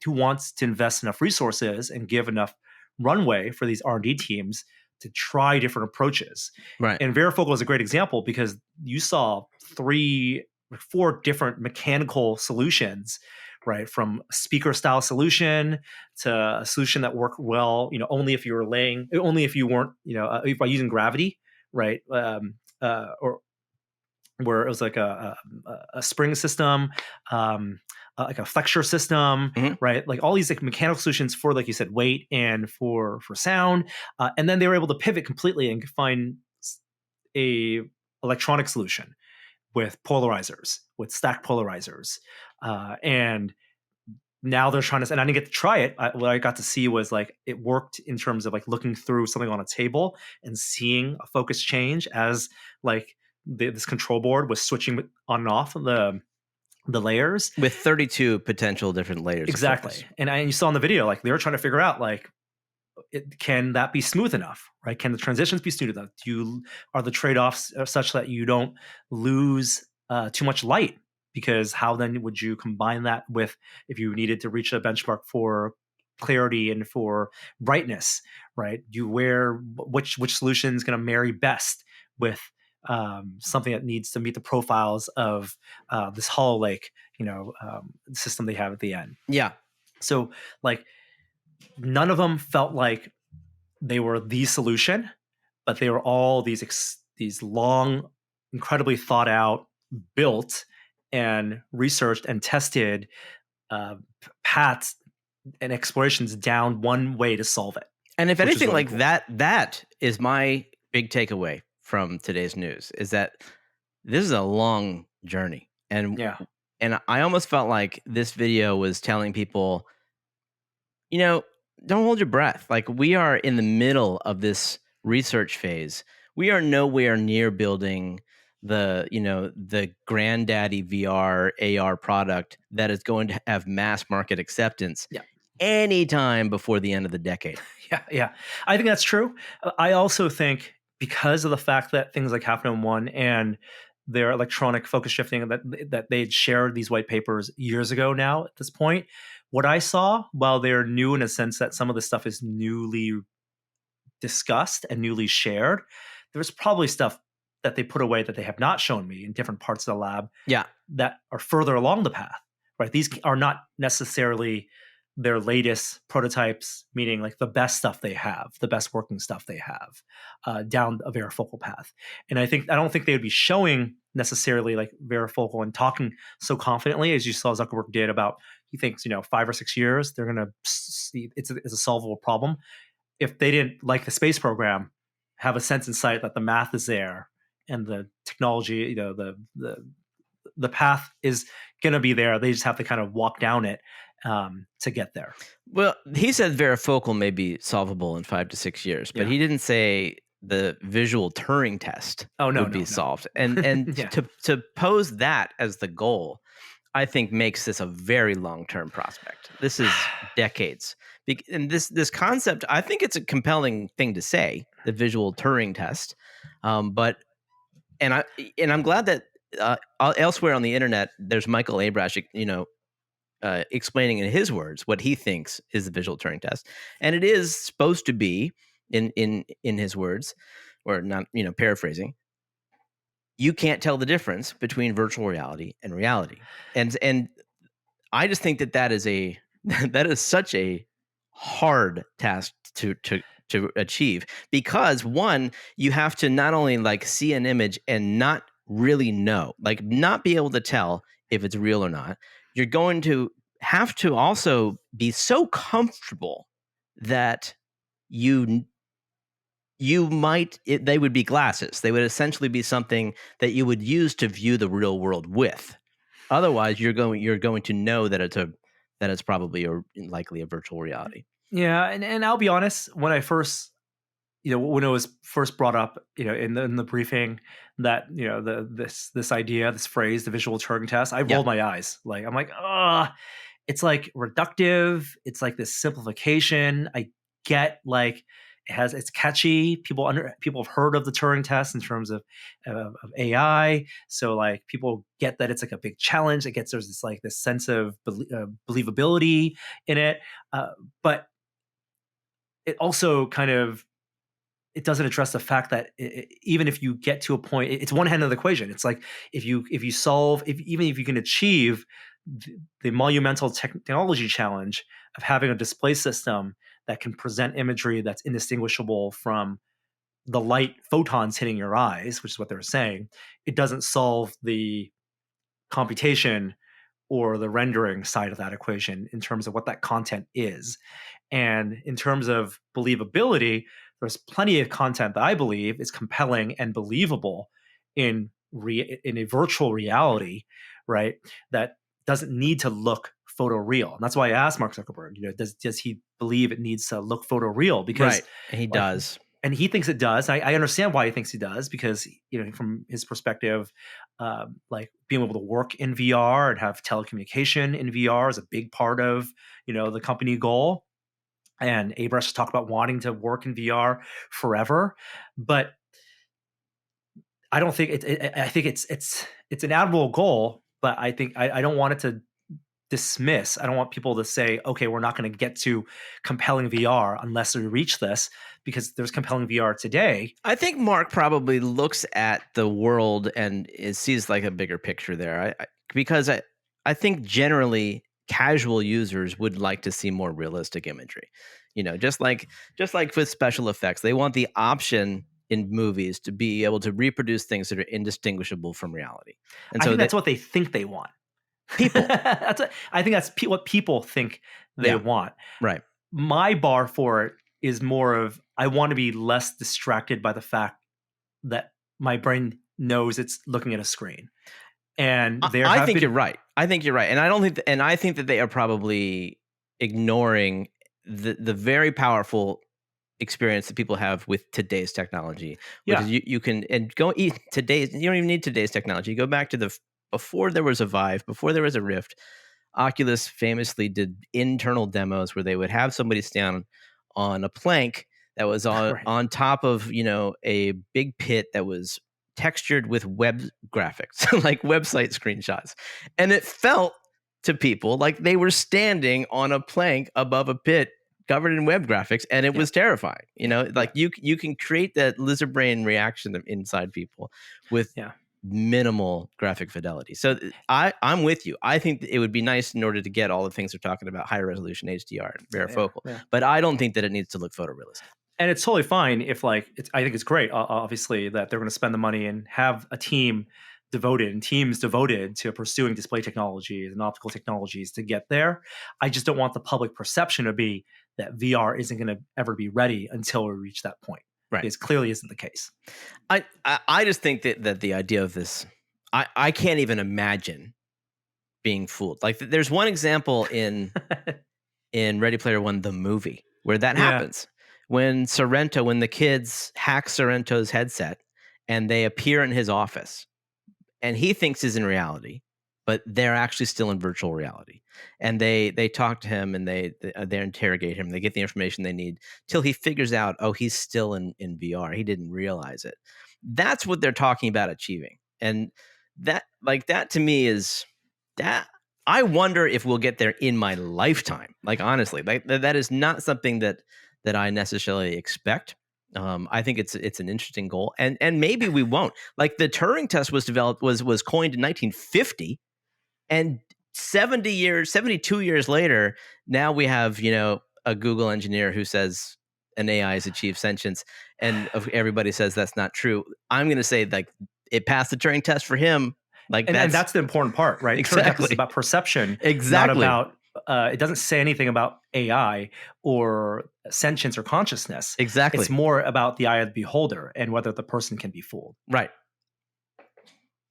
wants to invest enough resources and give enough runway for these R&D teams to try different approaches. Right. And Varifocal is a great example, because you saw 4 different mechanical solutions, right? From a speaker style solution to a solution that worked well, only if you weren't, by using gravity, right? Or where it was like a spring system, like a flexure system, right? Like all these like mechanical solutions for, like you said, weight and for sound. And then they were able to pivot completely and find a electronic solution with polarizers, with stacked polarizers. And now they're trying to, and I didn't get to try it. What I got to see was like, it worked in terms of like looking through something on a table and seeing a focus change as like this control board was switching on and off the layers with 32 potential different layers. Exactly. And you saw in the video, like they were trying to figure out like, can that be smooth enough, right? Can the transitions be smooth enough? Are the trade-offs such that you don't lose too much light? Because how then would you combine that with, if you needed to reach a benchmark for clarity and for brightness, right? Which solution is going to marry best with something that needs to meet the profiles of this HoloLake, system they have at the end. Yeah. So like none of them felt like they were the solution, but they were all these long, incredibly thought out, built and researched and tested paths and explorations down one way to solve it. And if anything, really like cool. that is my big takeaway from today's news, is that this is a long journey. And And I almost felt like this video was telling people, you know, don't hold your breath. Like, we are in the middle of this research phase. We are nowhere near building the granddaddy VR AR product that is going to have mass market acceptance Yeah. anytime before the end of the decade. Yeah. I think that's true. I also think because of the fact that things like Half Known One and their electronic focus shifting, that they had shared these white papers years ago now at this point, what I saw, while they're new in a sense that some of the stuff is newly discussed and newly shared, there's probably stuff that they put away that they have not shown me in different parts of the lab Yeah. that are further along the path, right? These are not necessarily their latest prototypes, meaning like the best stuff they have, the best working stuff they have, down a varifocal path. And I don't think they would be showing necessarily like varifocal and talking so confidently as you saw Zuckerberg did about, he thinks, 5 or 6 years, they're going to see it's a solvable problem. If they didn't like the space program, have a sense in sight that the math is there and the technology, the path is going to be there. They just have to kind of walk down it to get there. Well, he said varifocal may be solvable in 5 to 6 years, but he didn't say the visual Turing test would be solved. And Yeah. to pose that as the goal, I think makes this a very long-term prospect. This is decades. And this concept, I think it's a compelling thing to say, the visual Turing test. But I'm glad that elsewhere on the internet, there's Michael Abrash, explaining in his words what he thinks is the visual Turing test, and it is supposed to be in his words, or not, paraphrasing. You can't tell the difference between virtual reality and reality, and I just think that is that is such a hard task to achieve, because one, you have to not only like see an image and not really know, like not be able to tell if it's real or not. You're going to have to also be so comfortable that they would be glasses. They would essentially be something that you would use to view the real world with. Otherwise, you're going to know that it's probably likely a virtual reality. Yeah, and I'll be honest, when I first, when it was first brought up, in the briefing, that this idea, this phrase, the visual Turing test, I rolled my eyes. Like, I'm like, it's like reductive. It's like this simplification. I get, like, it's catchy. People have heard of the Turing test in terms of AI. So like people get that it's like a big challenge. There's this sense of believability in it, but it also kind of, it doesn't address the fact that even if you get to a point, it's one hand of the equation. It's like if you solve, even if you can achieve the monumental technology challenge of having a display system that can present imagery that's indistinguishable from the light photons hitting your eyes, which is what they were saying, it doesn't solve the computation or the rendering side of that equation in terms of what that content is. And in terms of believability, there's plenty of content that I believe is compelling and believable in a virtual reality, right? That doesn't need to look photoreal. And that's why I asked Mark Zuckerberg, does he believe it needs to look photoreal? Because right. And he does. And he thinks it does. I understand why he thinks he does, because from his perspective, like being able to work in VR and have telecommunication in VR is a big part of the company goal. And Abe Dieckman talked about wanting to work in VR forever, but I don't think I think it's an admirable goal, but I think I don't want it to dismiss. I don't want people to say, okay, we're not going to get to compelling VR unless we reach this, because there's compelling VR today. I think Mark probably looks at the world and sees like a bigger picture there. Because I think generally casual users would like to see more realistic imagery. Just like with special effects, they want the option in movies to be able to reproduce things that are indistinguishable from reality. And I think that's what they think they want. People. I think that's what people think they want. Right. My bar for it is more of, I want to be less distracted by the fact that my brain knows it's looking at a screen. And I think you're right. I think you're right, and I think that they are probably ignoring the very powerful experience that people have with today's technology, which is you can and go eat today's. You don't even need today's technology. Go back to before there was a Vive, before there was a Rift. Oculus famously did internal demos where they would have somebody stand on a plank that was on top of a big pit that was textured with web graphics, like website screenshots, and it felt to people like they were standing on a plank above a pit covered in web graphics, and it was terrifying. Like you can create that lizard brain reaction inside people with minimal graphic fidelity. So I'm with you. I think it would be nice in order to get all the things they're talking about, higher resolution HDR and Varifocal, but I don't think that it needs to look photorealistic. And it's totally fine if I think it's great, obviously, that they're going to spend the money and have a teams devoted to pursuing display technologies and optical technologies to get there. I just don't want the public perception to be that VR isn't going to ever be ready until we reach that point. Right. It clearly isn't the case. I just think that the idea of this, I can't even imagine being fooled. Like there's one example in Ready Player One, the movie, where that happens. When the kids hack Sorrento's headset and they appear in his office and he thinks is in reality, but they're actually still in virtual reality. And they talk to him and they interrogate him. They get the information they need till he figures out, oh, he's still in VR. He didn't realize it. That's what they're talking about achieving. And that to me is that I wonder if we'll get there in my lifetime. Like, honestly, that is not something that I necessarily expect. I think it's an interesting goal, and maybe we won't. Like the Turing test was coined in 1950, and 72 years later, now we have a Google engineer who says an AI has achieved sentience, and everybody says that's not true. I'm going to say like it passed the Turing test for him. Like and that's the important part, right? Exactly. It's about perception, exactly. Not about it doesn't say anything about AI or sentience or consciousness. Exactly. It's more about the eye of the beholder and whether the person can be fooled. Right.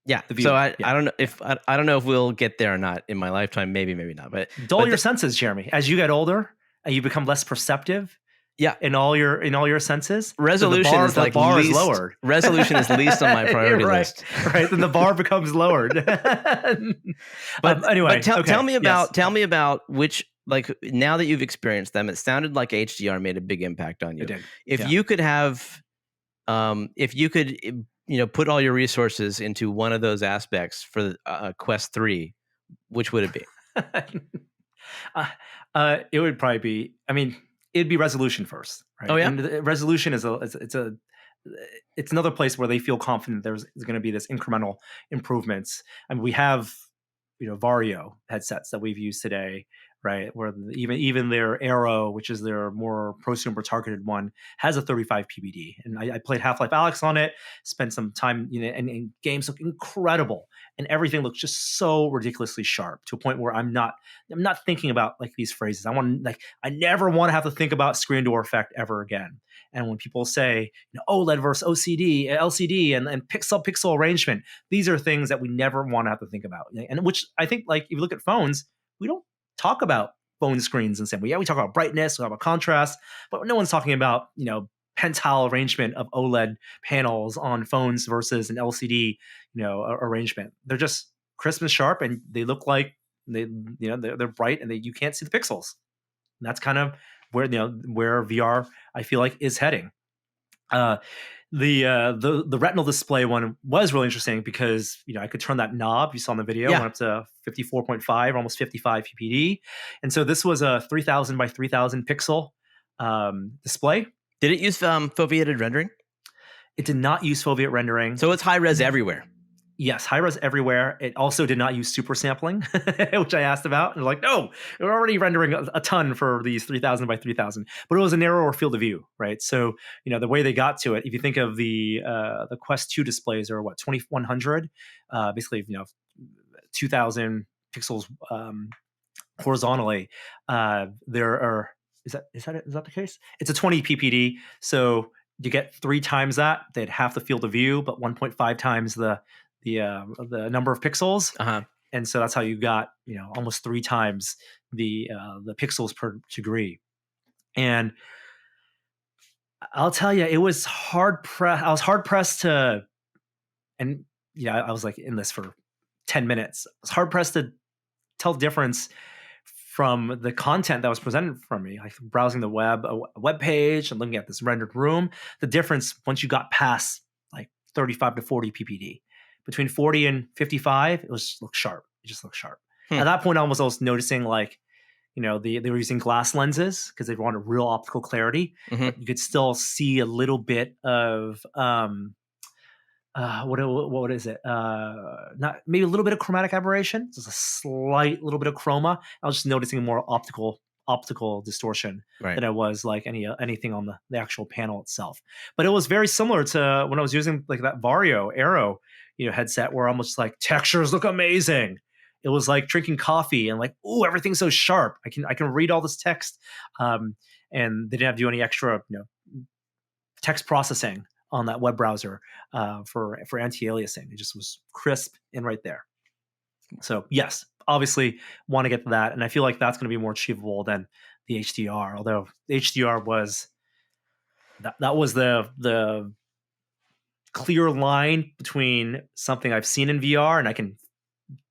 Yeah. So I don't know if we'll get there or not in my lifetime. Maybe not. But dull your senses, Jeremy. As you get older and you become less perceptive. Yeah. In all your senses. Resolution is like bar least, is lowered. Resolution is least on my priority list. Right. Then the bar becomes lowered. But anyway, tell me about which, like, now that you've experienced them, it sounded like HDR made a big impact on you. It did. If you could have, put all your resources into one of those aspects for Quest 3, which would it be? It would probably be, it'd be resolution first, right? Oh yeah. And resolution is it's another place where they feel confident there's going to be this incremental improvements. And we have, Vario headsets that we've used today, right? Where even their Aero, which is their more prosumer targeted one, has a 35 PBD. And I played Half-Life Alyx on it, spent some time, and games look incredible. And everything looks just so ridiculously sharp to a point where I'm not thinking about like these phrases. I never want to have to think about screen door effect ever again. And when people say OLED versus LCD and pixel arrangement, these are things that we never want to have to think about. And which I think, like, if you look at phones, we don't talk about phone screens in the same way. Yeah, we talk about brightness, we talk about contrast, but no one's talking about, pentile arrangement of OLED panels on phones versus an LCD, arrangement. They're just crisp and sharp, and they look like they're bright, and you can't see the pixels. And that's kind of where VR, I feel like, is heading. The retinal display one was really interesting because I could turn that knob you saw in the video, went up to 54.5, almost 55 ppd, and so this was a 3000 by 3000 pixel display. Did it use foveated rendering? It did not use foveate rendering. So it's high res everywhere. Yes, high res everywhere. It also did not use super sampling, which I asked about. And they're like, no, we're already rendering a ton for these 3000 by 3000. But it was a narrower field of view, right? So, the way they got to it, if you think of the Quest 2 displays are 2100, basically, 2000 pixels horizontally. There are, is that the case? It's a 20 ppd. So you get 3 times that. They'd half the field of view, but 1.5 times the the number of pixels, Uh-huh. and so that's how you got almost 3 times the pixels per degree. And I'll tell you, it was hard pressed. I was hard pressed to, and I was like in this for 10 minutes. I was hard pressed to tell the difference from the content that was presented from me, like browsing the web page and looking at this rendered room. The difference once you got past like 35 to 40 ppd, between 40 and 55, it looked sharp. It just looked sharp. At that point, I was also noticing like, they were using glass lenses because they wanted real optical clarity. Mm-hmm. But you could still see a little bit of what is it? Not maybe a little bit of chromatic aberration, just a slight little bit of chroma. I was just noticing more optical distortion than I was like anything on the actual panel itself. But it was very similar to when I was using like that Vario Aero headset, where almost like textures look amazing. It was like drinking coffee and like, ooh, everything's so sharp. I can read all this text, and they didn't have to do any extra text processing on that web browser for anti-aliasing. It just was crisp and right there. So yes, obviously want to get to that, and I feel like that's going to be more achievable than the HDR. Although the HDR was that was the clear line between something I've seen in VR and I can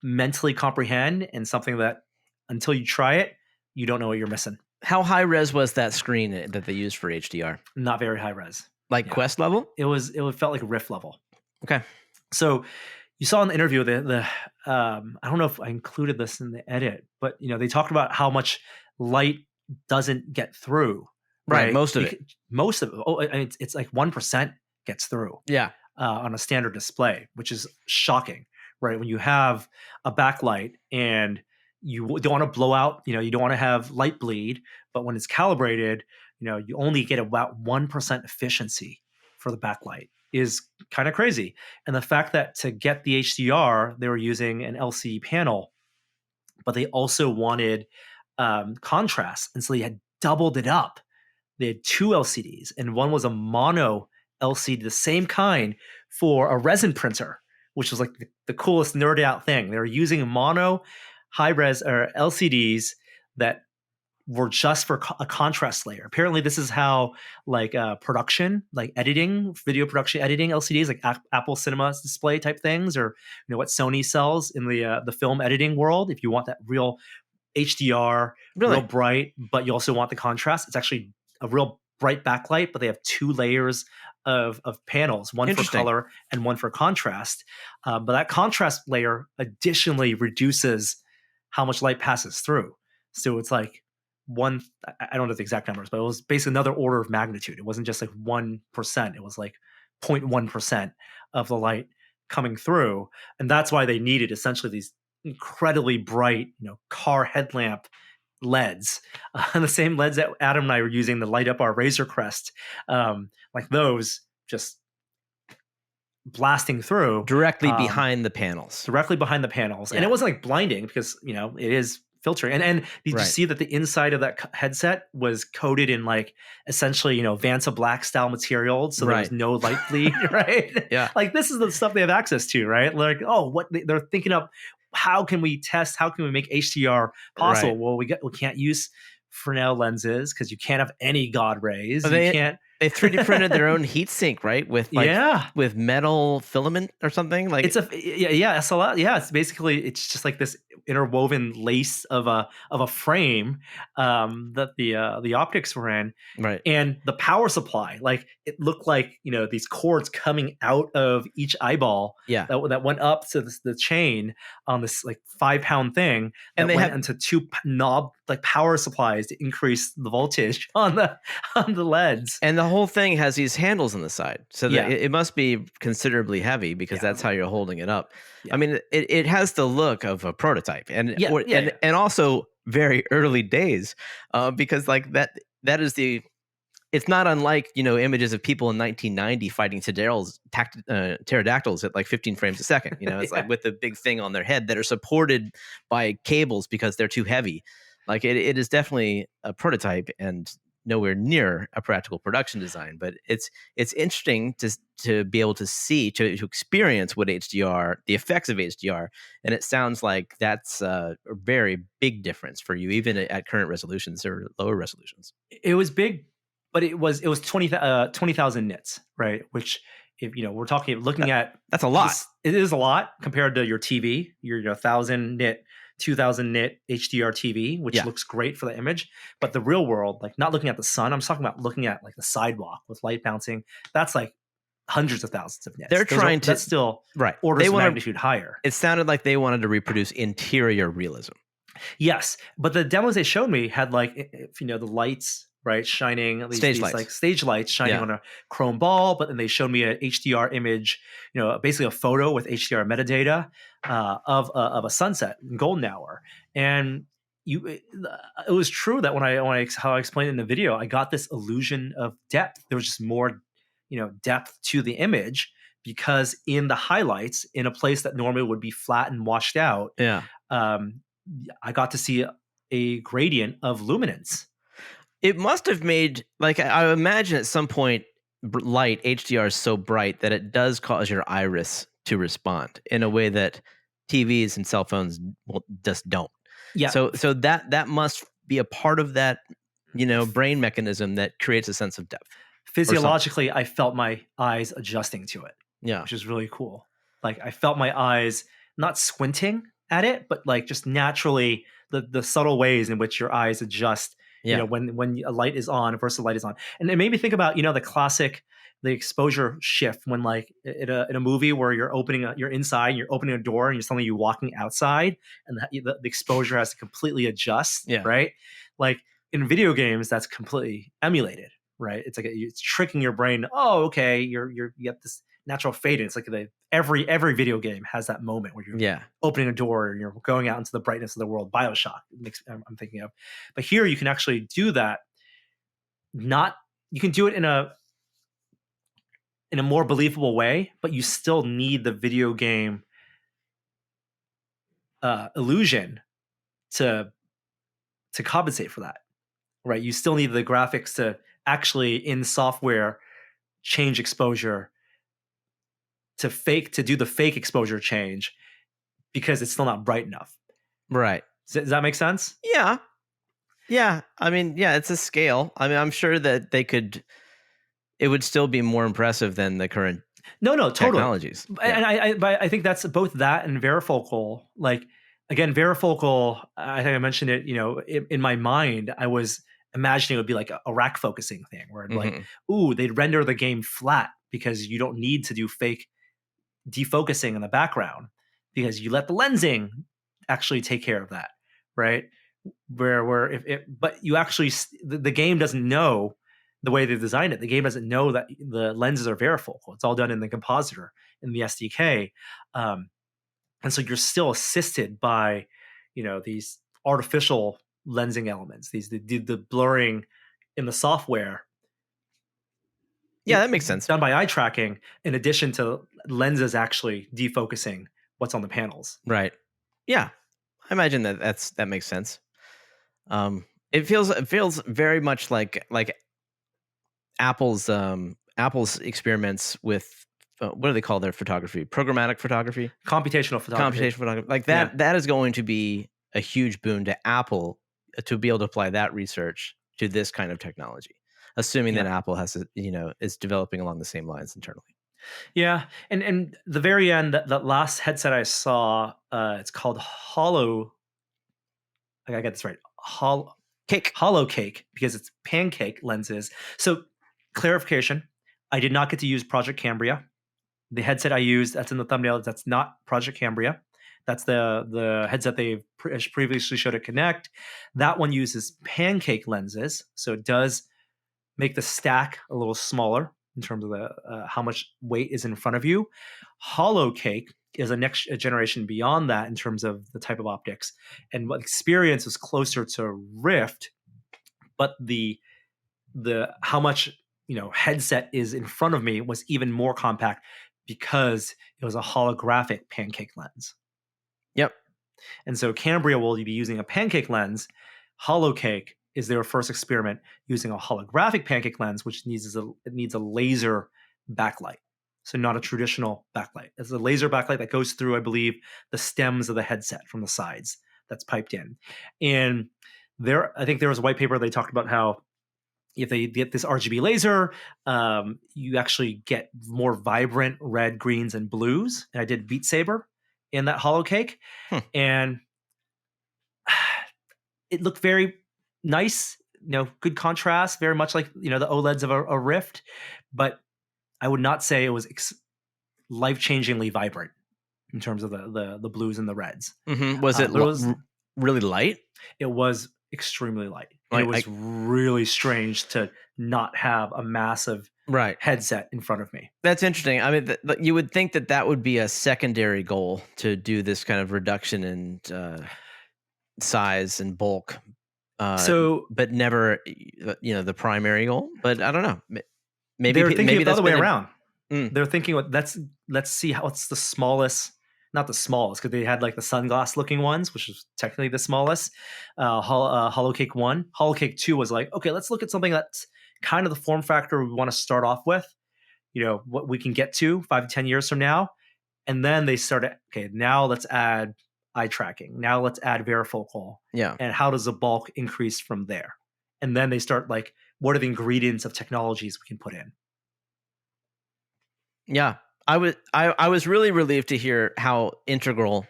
mentally comprehend, and something that until you try it, you don't know what you're missing. How high res was that screen that they used for HDR? Not very high res. Like Quest level? It felt like Rift level. Okay. So you saw in the interview I don't know if I included this in the edit, but they talked about how much light doesn't get through. Right. Most of it. Oh, it's like 1% gets through. Yeah. On a standard display, which is shocking, right? When you have a backlight and you don't want to blow out, you don't want to have light bleed, but when it's calibrated, you only get about 1% efficiency for the backlight is kind of crazy. And the fact that to get the HDR, they were using an LCD panel, but they also wanted contrast. And so they had doubled it up. They had 2 LCDs, and one was a mono LCD, the same kind, for a resin printer, which was like the coolest nerd out thing. They were using mono high res or LCDs that were just for a contrast layer. Apparently, this is how like production, like editing, video production editing LCDs, like Apple Cinema display type things, or what Sony sells in the film editing world. If you want that real HDR, real bright, but you also want the contrast, it's actually a real bright backlight, but they have 2 layers of panels, one for color and one for contrast. But that contrast layer additionally reduces how much light passes through. So it's like I don't know the exact numbers, but it was basically another order of magnitude. It wasn't just like 1%. It was like 0.1% of the light coming through. And that's why they needed essentially these incredibly bright, car headlamp LEDs, the same LEDs that Adam and I were using to light up our Razor Crest, like those, just blasting through directly behind the panels. Yeah. And it wasn't like blinding because it is filtering. And did you see that the inside of that headset was coated in like essentially Vansa Black style material, so there was no light bleed, right? Yeah, like this is the stuff they have access to, right? Like, what they're thinking of. How can we test? How can we make HDR possible? Well, we can't use Fresnel lenses because you can't have any God rays. They 3D printed their own heat sink, right? With with metal filament or something. Like it's SLR. Yeah, it's just like this interwoven lace of a frame that the optics were in, right? And the power supply, like it looked like these cords coming out of each eyeball, that went up to the chain on this like 5-pound thing, and they went into 2 knob like power supplies to increase the voltage on the LEDs. And the whole thing has these handles on the side, so that it must be considerably heavy because that's how you're holding it up. I mean, it has the look of a prototype, and also very early days, because like that is it's not unlike images of people in 1990 fighting pterodactyls at like 15 frames a second. It's like with the big thing on their head that are supported by cables because they're too heavy. Like it is definitely a prototype, and nowhere near a practical production design. But it's interesting to be able to see, to experience what HDR, the effects of HDR, and it sounds like that's a very big difference for you, even at current resolutions or lower resolutions. It was big, but it was 20,000 nits, right? Which, if we're looking at, That's a lot. It is a lot compared to your TV, your 1,000 nit, 2,000 nit HDR TV, which looks great for the image. But the real world, like not looking at the sun, I'm talking about looking at like the sidewalk with light bouncing. That's like hundreds of thousands of nits. That's still orders of magnitude higher. It sounded like they wanted to reproduce interior realism. Yes, but the demos they showed me had like, if the lights, right, shining, these like stage lights shining on a chrome ball. But then they showed me an HDR image, basically a photo with HDR metadata of a sunset in golden hour. And it was true that how I explained it in the video, I got this illusion of depth. There was just more, depth to the image, because in the highlights, in a place that normally would be flat and washed out, I got to see a gradient of luminance. It must have made, like, I imagine at some point, light, HDR is so bright that it does cause your iris to respond in a way that TVs and cell phones just don't. Yeah. So that must be a part of that, brain mechanism that creates a sense of depth. Physiologically, I felt my eyes adjusting to it. Yeah. Which is really cool. Like, I felt my eyes not squinting at it, but like just naturally the subtle ways in which your eyes adjust. When a light is on versus a light is on. And it made me think about, the exposure shift when, like, in a movie where you're inside, you're opening a door and you're walking outside, and the exposure has to completely adjust, right? Like in video games, that's completely emulated, right? It's like it's tricking your brain. Oh, okay, you get this natural fade in. It's like every video game has that moment where you're opening a door and you're going out into the brightness of the world. BioShock, I'm thinking of. But here you can actually do that. You can do it in a more believable way, but you still need the video game illusion to compensate for that, right? You still need the graphics to actually, in software, change exposure to do the fake exposure change, because it's still not bright enough. Right. Does that make sense? Yeah. Yeah. I mean, it's a scale. I mean, I'm sure that it would still be more impressive than the current totally technologies. And I think that's both that and Varifocal. Like, again, Varifocal, I think I mentioned it, in my mind, I was imagining it would be like a rack focusing thing where like, they'd render the game flat because you don't need to do fake defocusing in the background, because you let the lensing actually take care of that, right? But you actually, the game doesn't know the way they designed it. The game doesn't know that the lenses are varifocal. It's all done in the compositor, in the SDK. And so you're still assisted by, these artificial lensing elements, the blurring in the software. Yeah, that makes sense. Done by eye tracking, in addition to lenses actually defocusing what's on the panels. Right. Yeah, I imagine that makes sense. It feels very much like Apple's experiments with what do they call their photography? Programmatic photography, computational photography. Like that. That is going to be a huge boon to Apple to be able to apply that research to this kind of technology, assuming that Apple has is developing along the same lines internally. Yeah, and the very end, that last headset I saw, it's called Hollow. I gotta get this right. Hollow Cake, because it's Pancake lenses. So, clarification: I did not get to use Project Cambria. The headset I used, that's in the thumbnail, that's not Project Cambria. That's the headset they've previously showed at Connect. That one uses Pancake lenses, so it does make the stack a little smaller in terms of the how much weight is in front of you. Hollow Cake is a next generation beyond that in terms of the type of optics, and what experience is closer to Rift, but the how much headset is in front of me was even more compact, because it was a holographic Pancake lens. Yep. And so Cambria will be using a Pancake lens. Hollow Cake is their first experiment using a holographic pancake lens, which needs a laser backlight. So not a traditional backlight. It's a laser backlight that goes through, I believe, the stems of the headset from the sides that's piped in. And I think there was a white paper they talked about how if they get this RGB laser, you actually get more vibrant red, greens, and blues. And I did Beat Saber in that hollow cake, and it looked very nice. Good contrast, very much like the OLEDs of a Rift, but I would not say it was life-changingly vibrant in terms of the blues and the reds. Mm-hmm. Was it really light? It was extremely light. It was really strange to not have a massive headset in front of me. That's interesting. I mean, you would think that would be a secondary goal, to do this kind of reduction in size and bulk. But never, the primary goal. But I don't know. Maybe they're thinking the other way around. They're thinking, let's see what's the smallest. Not the smallest, because they had like the sunglass looking ones, which is technically the smallest. Hollow Cake 1. Hollow Cake 2 was like, okay, let's look at something that's kind of the form factor we want to start off with, what we can get to 5 to 10 years from now. And then they started, okay, now let's add eye tracking. Now let's add Varifocal. Yeah. And how does the bulk increase from there? And then they start like, what are the ingredients of technologies we can put in? Yeah. I was really relieved to hear how integral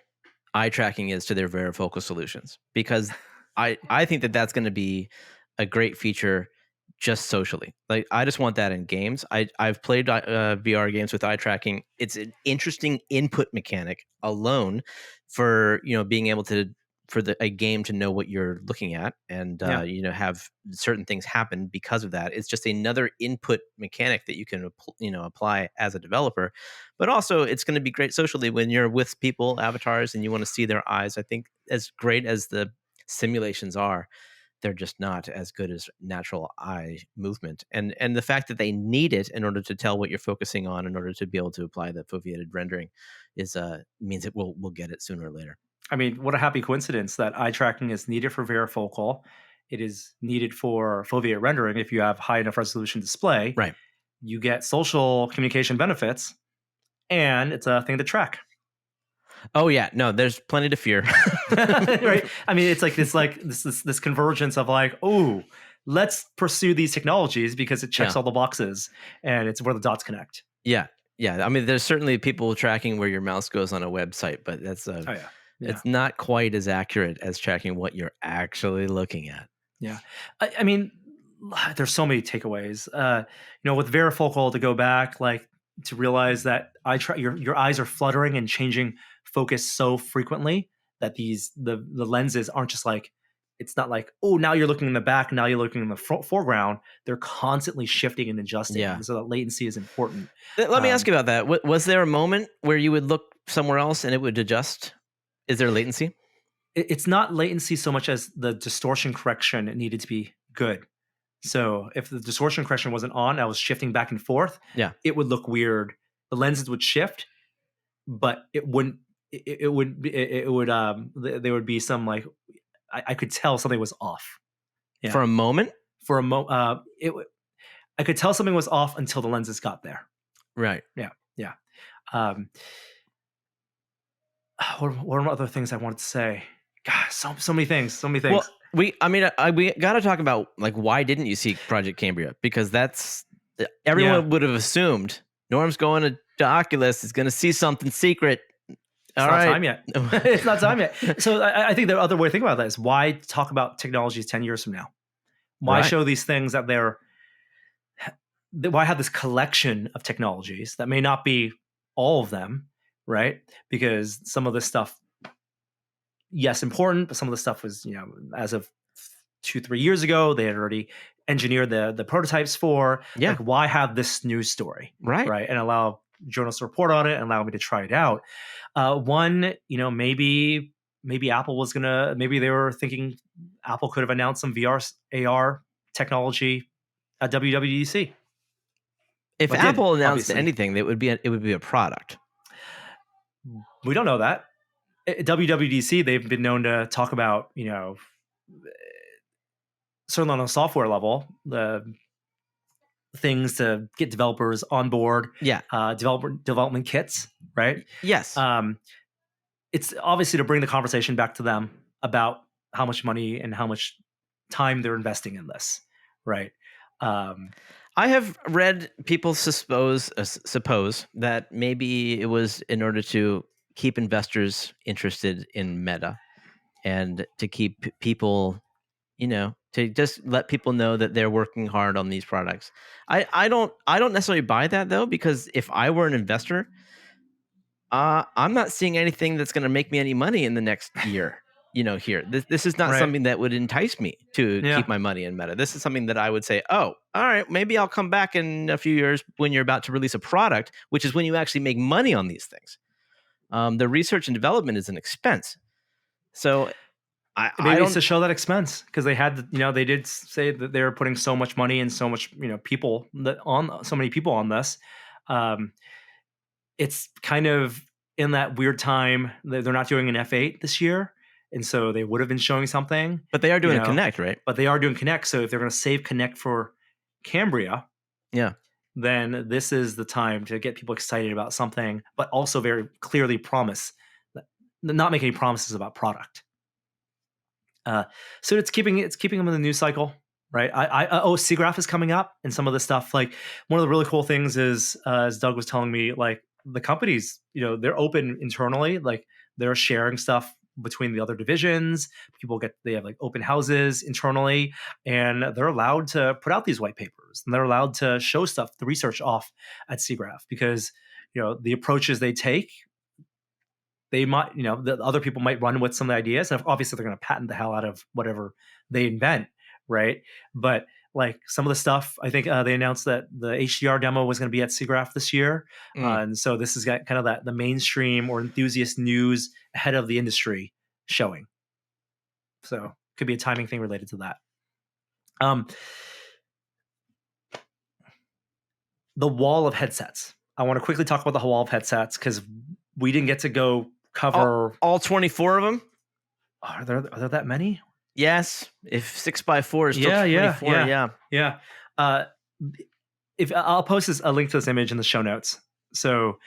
eye tracking is to their Varifocal solutions, because I think that's going to be a great feature just socially. Like, I just want that in games. I've played VR games with eye tracking. It's an interesting input mechanic alone for being able to a game to know what you're looking at, and have certain things happen because of that. It's just another input mechanic that you can apply as a developer. But also, it's going to be great socially when you're with people, avatars, and you want to see their eyes. I think as great as the simulations are, they're just not as good as natural eye movement. And the fact that they need it in order to tell what you're focusing on, in order to be able to apply the foveated rendering, means it we'll get it sooner or later. I mean, what a happy coincidence that eye tracking is needed for Varifocal. It is needed for foveated rendering. If you have high enough resolution display, right, you get social communication benefits, and it's a thing to track. Oh yeah, no, there's plenty to fear. Right? I mean, it's like this convergence of like, oh, let's pursue these technologies because it checks all the boxes, and it's where the dots connect. Yeah. I mean, there's certainly people tracking where your mouse goes on a website, but that's it's not quite as accurate as tracking what you're actually looking at. Yeah. I mean, there's so many takeaways. With Varifocal, to go back, like, to realize that your eyes are fluttering and changing focus so frequently that the lenses aren't just like, it's not like, oh, now you're looking in the back, now you're looking in the foreground. They're constantly shifting and adjusting. Yeah. So that latency is important. Let me ask you about that. Was there a moment where you would look somewhere else and it would adjust? Is there latency? It's not latency so much as the distortion correction needed to be good. So if the distortion correction wasn't on, I was shifting back and forth. Yeah, it would look weird. The lenses would shift, but it wouldn't. It would. There would be some like, I could tell something was off. Yeah. For a moment. I could tell something was off until the lenses got there. Right. Yeah. What are other things I wanted to say? God, so many things. Well, we got to talk about, like, why didn't you seek Project Cambria? Because everyone would have assumed Norm's going to Oculus, is going to see something secret. It's not time yet. It's not time yet. So I think the other way to think about that is, why talk about technologies 10 years from now? Why show these things that why have this collection of technologies that may not be all of them, right? Because some of this stuff, yes, important, but some of the stuff was, as of 2-3 years ago, they had already engineered the prototypes for. Yeah. Like, why have this news story? Right. And allow journalists to report on it and allow me to try it out. Maybe Apple was maybe they were thinking Apple could have announced some VR AR technology at WWDC. If Apple announced anything, it would be a product. We don't know that. At WWDC, they've been known to talk about, certainly on a software level, the things to get developers on board, Yeah. development kits, right? Yes. Um, it's obviously to bring the conversation back to them about how much money and how much time they're investing in this, right? Um, I have read people suppose that maybe it was in order to keep investors interested in Meta and to keep people, to just let people know that they're working hard on these products. I don't necessarily buy that though, because if I were an investor, I'm not seeing anything that's going to make me any money in the next year. Here, this is not right? something that would entice me to Yeah. keep my money in Meta. This is something that I would say, oh, all right, maybe I'll come back in a few years when you're about to release a product, which is when you actually make money on these things. The research and development is an expense. So I Maybe it's don't. to show that expense because they had, they did say that they were putting so much money and so much, people that on so many people on this. Um, it's kind of in that weird time that they're not doing an F8 this year. And so they would have been showing something, But they are doing a Connect, right? but they are doing Connect. So if they're going to save Connect for Cambria, Yeah. then this is the time to get people excited about something, but also very clearly not make any promises about product. So it's keeping them in the news cycle, right? SIGGRAPH is coming up, and some of the stuff. Like one of the really cool things is, as Doug was telling me, like the companies, they're open internally, like they're sharing stuff between the other divisions. They have like open houses internally, and they're allowed to put out these white papers, and they're allowed to show stuff, the research off at SIGGRAPH, because the approaches they take, they might, the other people might run with some of the ideas. And obviously, they're going to patent the hell out of whatever they invent, right? But like some of the stuff, I think they announced that the HDR demo was going to be at SIGGRAPH this year, and so this is got kind of the mainstream or enthusiast news ahead of the industry showing. So could be a timing thing related to that. The wall of headsets. I want to quickly talk about the wall of headsets because we didn't get to go cover all 24 of them. Are there that many? Yes. If 6x4 is still 24, yeah. If I'll post a link to this image in the show notes, so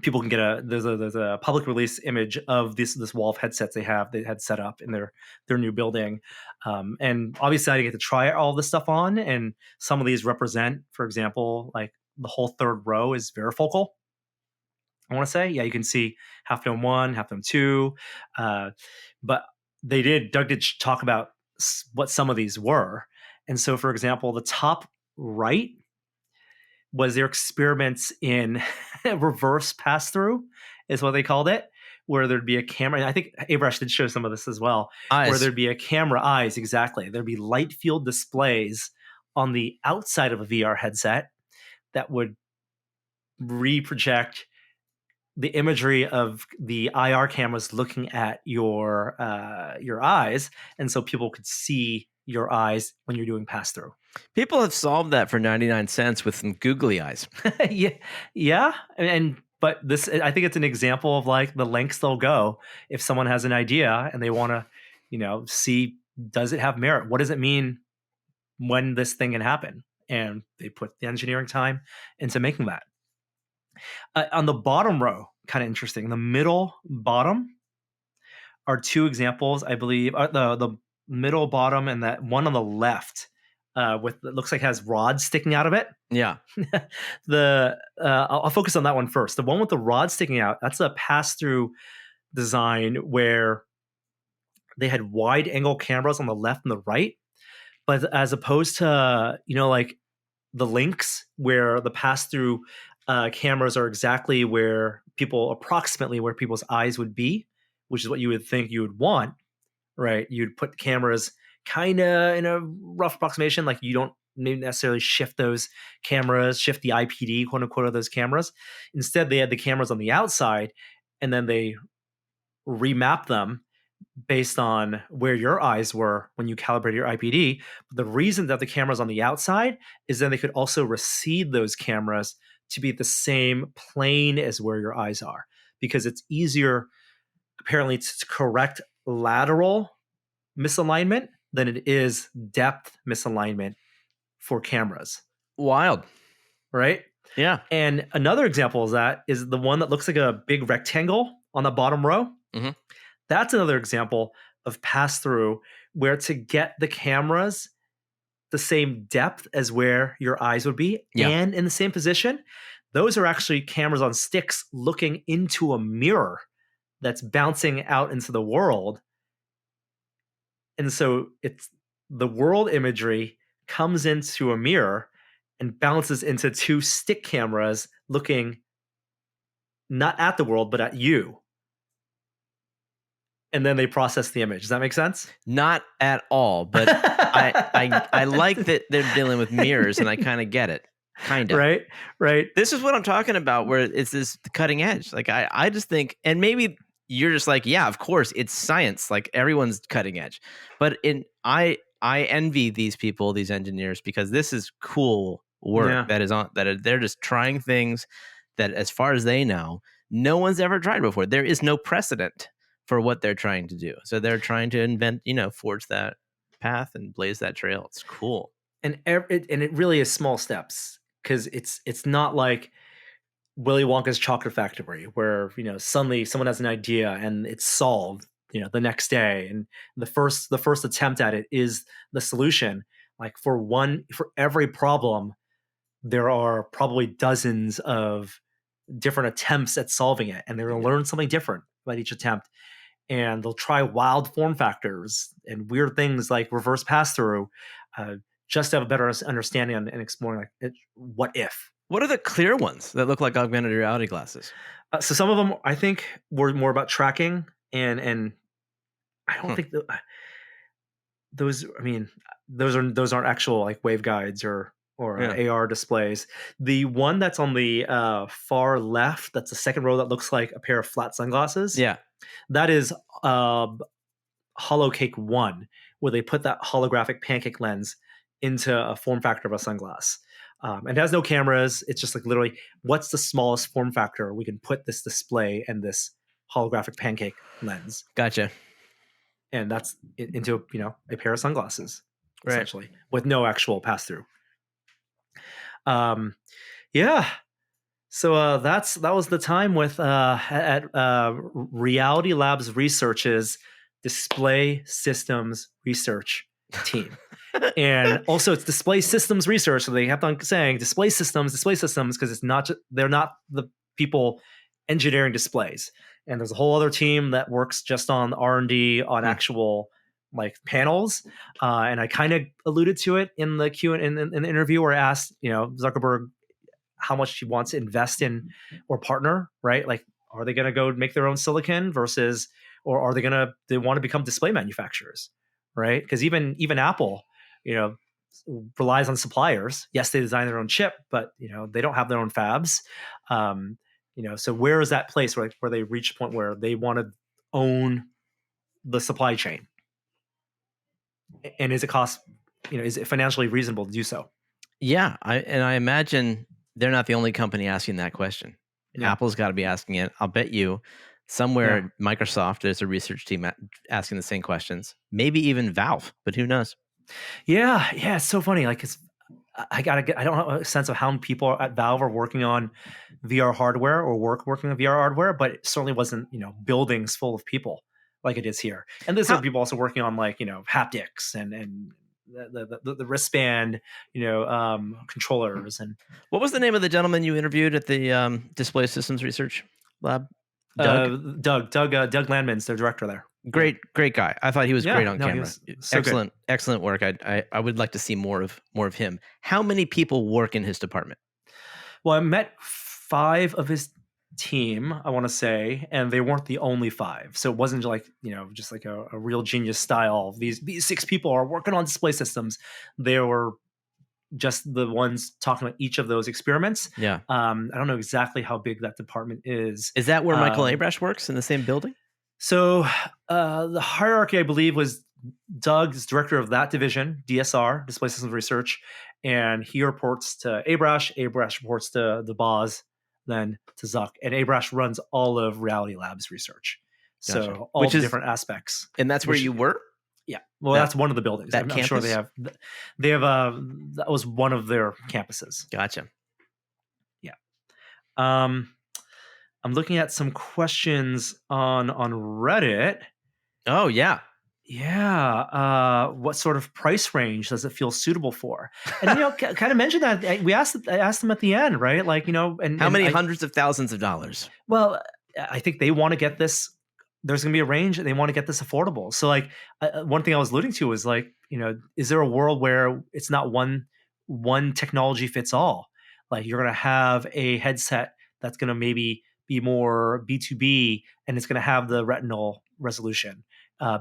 people can get there's a public release image of this wall of headsets they had set up in their new building, and obviously I didn't get to try all this stuff on, and some of these represent, for example, like the whole third row is Varifocal. I want to say, yeah, you can see Half Dome 1, Half Dome 2, but Doug did talk about what some of these were. And so, for example, the top right was their experiments in reverse pass-through, is what they called it, where there'd be a camera. And I think Abrash did show some of this as well, where there'd be a camera, eyes, exactly. There'd be light field displays on the outside of a VR headset that would reproject the imagery of the IR cameras looking at your eyes, and so people could see your eyes when you're doing pass through. People have solved that for 99 cents with some googly eyes. yeah, but this, I think it's an example of like the lengths they'll go if someone has an idea and they want to, see, does it have merit? What does it mean when this thing can happen? And they put the engineering time into making that. On the bottom row, kind of interesting. The middle bottom are two examples, I believe. The middle bottom and that one on the left, with it looks like has rods sticking out of it. Yeah. I'll focus on that one first. The one with the rods sticking out, that's a pass-through design where they had wide angle cameras on the left and the right, but as opposed to like the links where the pass-through cameras are exactly approximately where people's eyes would be, which is what you would think you would want, right? You'd put cameras kind of in a rough approximation, like you don't maybe necessarily shift the IPD, quote unquote, of those cameras. Instead, they had the cameras on the outside, and then they remap them based on where your eyes were when you calibrated your IPD. But the reason that the camera's on the outside is then they could also recede those cameras to be at the same plane as where your eyes are, because it's easier apparently to correct lateral misalignment than it is depth misalignment for cameras, Wild. right? Yeah. And another example of that is the one that looks like a big rectangle on the bottom row. Mhm. That's another example of pass-through, where to get the cameras the same depth as where your eyes would be Yeah. and in the same position, those are actually cameras on sticks looking into a mirror that's bouncing out into the world. And so it's the world imagery comes into a mirror and bounces into two stick cameras looking not at the world, but at you. And then they process the image. Does that make sense? Not at all, but I like that they're dealing with mirrors, and I kind of get it. Kind of. Right, right. This is what I'm talking about, where it's this cutting edge. Like I just think, and maybe you're just like, yeah, of course, it's science. Like everyone's cutting edge. But I envy these people, these engineers, because this is cool work Yeah. that is on that they're just trying things that, as far as they know, no one's ever tried before. There is no precedent for what they're trying to do. So they're trying to invent, forge that path and blaze that trail. It's cool. And it really is small steps, because it's not like Willy Wonka's chocolate factory where suddenly someone has an idea and it's solved the next day, and the first attempt at it is the solution. Like for every problem there are probably dozens of different attempts at solving it, and they're going to learn something different about each attempt, and they'll try wild form factors and weird things like reverse pass-through, just to have a better understanding and exploring what if. What are the clear ones that look like augmented reality glasses? So some of them I think were more about tracking, and I don't think those. I mean, those aren't actual like waveguides or AR displays. The one that's on the far left, that's the second row, that looks like a pair of flat sunglasses. Yeah, that is HoloCake 1, where they put that holographic pancake lens into a form factor of a sunglass. And it has no cameras. It's just like literally, what's the smallest form factor we can put this display and this holographic pancake lens? Gotcha. And that's into a pair of sunglasses, right, essentially, with no actual pass through. Yeah. So that was the time with at Reality Labs Research's Display Systems Research team. And also it's display systems research, so they kept on saying display systems, because it's not they're not the people engineering displays. And there's a whole other team that works just on R&D on actual like panels. And I kind of alluded to it in the in the interview, where I asked Zuckerberg how much he wants to invest in or partner, right? Like, are they going to go make their own silicon versus, or are they want to become display manufacturers, right? Because even Apple, relies on suppliers. Yes, they design their own chip, but they don't have their own fabs. So where is that place where they reach a point where they want to own the supply chain? And is it financially reasonable to do so? Yeah, I imagine they're not the only company asking that question. Yeah. Apple's got to be asking it. I'll bet you somewhere Microsoft, there's a research team asking the same questions. Maybe even Valve, but who knows? Yeah, it's so funny. Like, I don't have a sense of how many people at Valve are working on VR hardware or working on VR hardware, but it certainly wasn't buildings full of people like it is here. And there's other people also working on like haptics and the wristband, controllers. And what was the name of the gentleman you interviewed at the Display Systems Research Lab? Doug Landman's their director there. Great guy. I thought he was great on camera. So excellent work. I would like to see more of him. How many people work in his department? Well, I met 5 of his team, I want to say, and they weren't the only 5. So it wasn't like just like a real genius style. These 6 people are working on display systems. They were just the ones talking about each of those experiments. Yeah. I don't know exactly how big that department is. Is that where Michael Abrash works, in the same building? So the hierarchy, I believe, was Doug's director of that division, DSR, Display Systems Research, and he reports to Abrash. Abrash reports to the boss, then to Zuck, and Abrash runs all of Reality Labs Research. Gotcha. So all different aspects. And that's where you were? Yeah. Well, That- that's one of the buildings. that I'm sure campus? they have that was one of their campuses. Gotcha. Yeah. Um, I'm looking at some questions on Reddit. Oh yeah. Yeah. What sort of price range does it feel suitable for? And kind of mentioned that I asked them at the end, right? Like, and How many I, hundreds of thousands of dollars? well, I think they want to get this. There's going to be a range, and they want to get this affordable. So, like, one thing I was alluding to is like, is there a world where it's not one technology fits all? Like, you're going to have a headset that's going to maybe be more B2B, and it's going to have the retinal resolution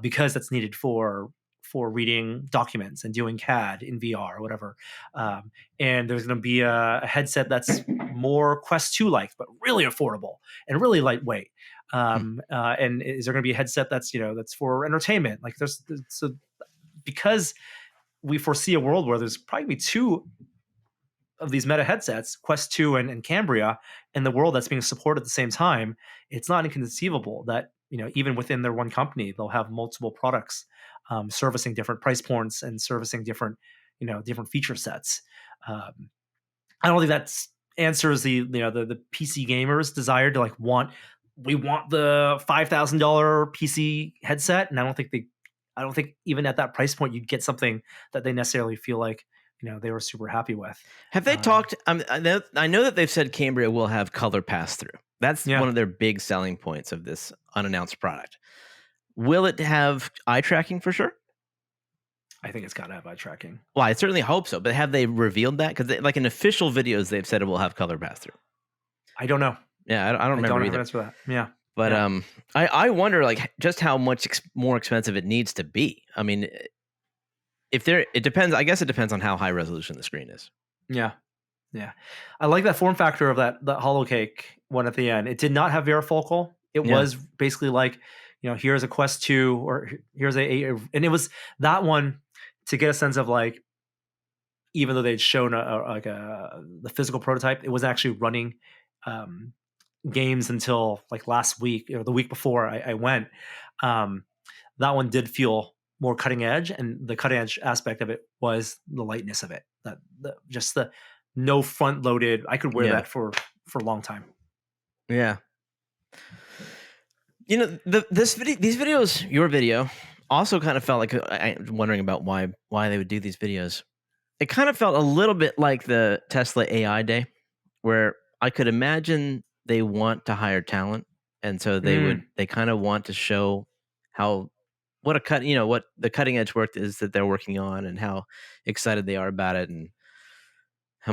because that's needed for reading documents and doing CAD in VR or whatever. And there's going to be a headset that's more Quest 2 like, but really affordable and really lightweight. And is there going to be a headset that's that's for entertainment? Like so because we foresee a world where there's probably two of these meta headsets, Quest 2 and Cambria, in the world that's being supported at the same time. It's not inconceivable that even within their one company, they'll have multiple products servicing different price points and servicing different different feature sets. I don't think that answers the PC gamers' desire to we want the $5,000 PC headset, and I don't think even at that price point you'd get something that they necessarily feel like they were super happy with. Have they talked? I know that they've said Cambria will have color pass through. That's one of their big selling points of this unannounced product. Will it have eye tracking for sure? I think it's got to have eye tracking. Well, I certainly hope so. But have they revealed that? Because like in official videos, they've said it will have color pass through. I don't know. Yeah, I don't remember either. For that. Yeah. But I wonder like just how much more expensive it needs to be. I mean, it depends. I guess it depends on how high resolution the screen is. Yeah. Yeah. I like that form factor of that HoloCake one at the end. It did not have Varifocal. It was basically like, here's a Quest 2 or here's and it was that one to get a sense of like, even though they'd shown the physical prototype, it was actually running games until like last week or the week before I went. That one did feel more cutting edge, and the cutting edge aspect of it was the lightness of it. Just the no front loaded. I could wear that for a long time. Yeah. These videos, your video, also kind of felt like I'm wondering about why they would do these videos. It kind of felt a little bit like the Tesla AI day, where I could imagine they want to hire talent, and so they kind of want to show what the cutting edge work is that they're working on, and how excited they are about it, and how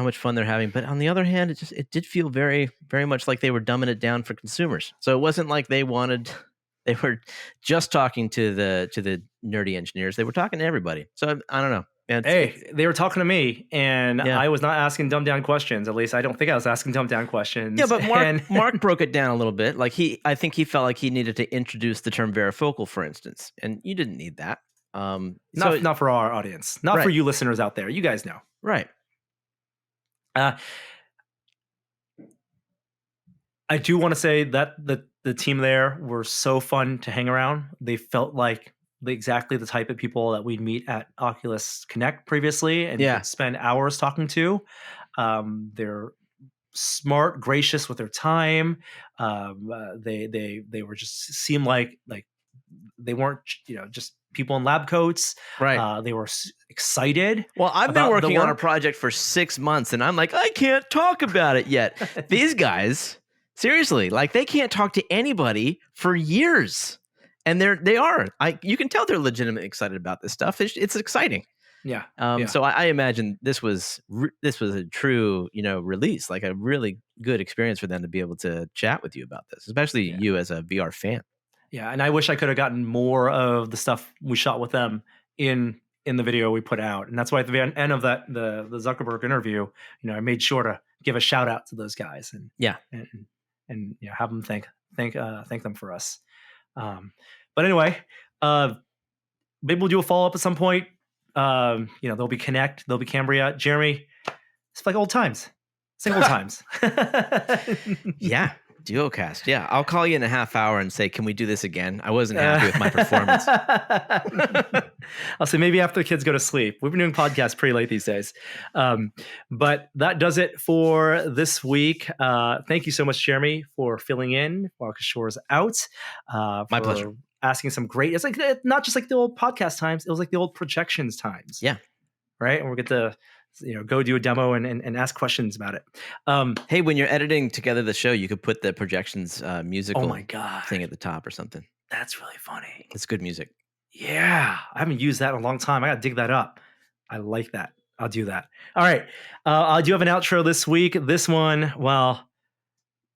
much fun they're having. But on the other hand, it did feel very, very much like they were dumbing it down for consumers. So it wasn't like they were just talking to the nerdy engineers. They were talking to everybody. So I don't know. They were talking to me, and I was not asking dumbed down questions. At least I don't think I was asking dumbed down questions. Yeah, but Mark broke it down a little bit. Like I think he felt like he needed to introduce the term varifocal, for instance, and you didn't need that. Not for our audience, not for you listeners out there. You guys know, right? I do want to say that the team there were so fun to hang around. They felt like exactly the type of people that we'd meet at Oculus Connect previously and spend hours talking to. They're smart, gracious with their time. They were just seemed like they weren't just people in lab coats. Right. They were excited. Well, I've been working on a project for 6 months, and I'm like, I can't talk about it yet. These guys, seriously, like they can't talk to anybody for years. And they are. You can tell they're legitimately excited about this stuff. It's exciting. Yeah. So I imagine this was a true release, like a really good experience for them to be able to chat with you about this, especially you as a VR fan. Yeah, and I wish I could have gotten more of the stuff we shot with them in the video we put out, and that's why at the end of that the Zuckerberg interview, I made sure to give a shout out to those guys and and have them thank them for us. But anyway, maybe we'll do a follow up at some point. There'll be Connect, there'll be Cambria. Jeremy, it's like old times. It's like old times. Yeah. Duocast. Yeah, I'll call you in a half hour and say, "Can we do this again?" I wasn't happy with my performance. I'll say maybe after the kids go to sleep. We've been doing podcasts pretty late these days. But that does it for this week. Thank you so much, Jeremy, for filling in while Kishore's out. My pleasure. Asking some great. It's like not just like the old podcast times. It was like the old projections times. Yeah. Right. And we'll get to go do a demo and ask questions about it. Hey, when you're editing together the show, you could put the projections musical oh my God. thing at the top or something. That's really funny. It's good music. Yeah. I haven't used that in a long time. I got to dig that up. I like that. I'll do that. All right. I do have an outro this week. This one, well,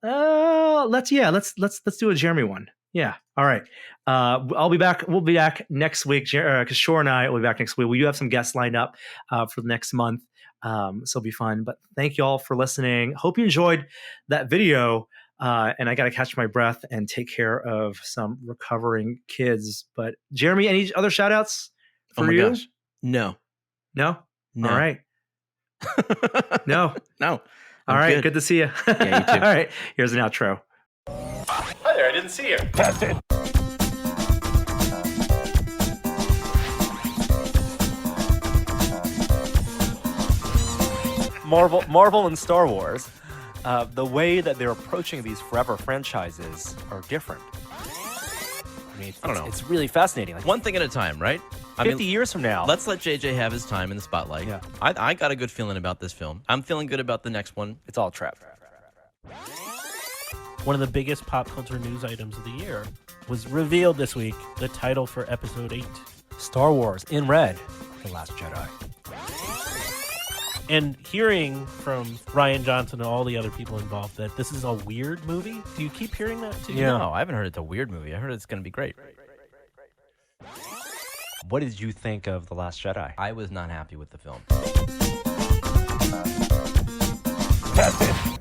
let's do a Jeremy one. Yeah. All right. I'll be back. We'll be back next week. Kishore and I will be back next week. We do have some guests lined up for the next month. So it'll be fun. But thank you all for listening. Hope you enjoyed that video. And I got to catch my breath and take care of some recovering kids. But Jeremy, any other shout outs for you? Gosh. No. All right. No. All right. Good to see you. Yeah, you too. All right. Here's an outro. Hi there. I didn't see you. That's it. Marvel and Star Wars, the way that they're approaching these forever franchises are different. I mean, I don't know. It's really fascinating. Like one thing at a time, right? 50 years from now. Let's let JJ have his time in the spotlight. Yeah. I got a good feeling about this film. I'm feeling good about the next one. It's all trap. One of the biggest pop culture news items of the year was revealed this week, the title for Episode 8. Star Wars in red, The Last Jedi. And hearing from Ryan Johnson and all the other people involved that this is a weird movie, do you keep hearing that too? Yeah. No, I haven't heard it's a weird movie. I heard it's going to be great. What did you think of The Last Jedi? I was not happy with the film. That's it.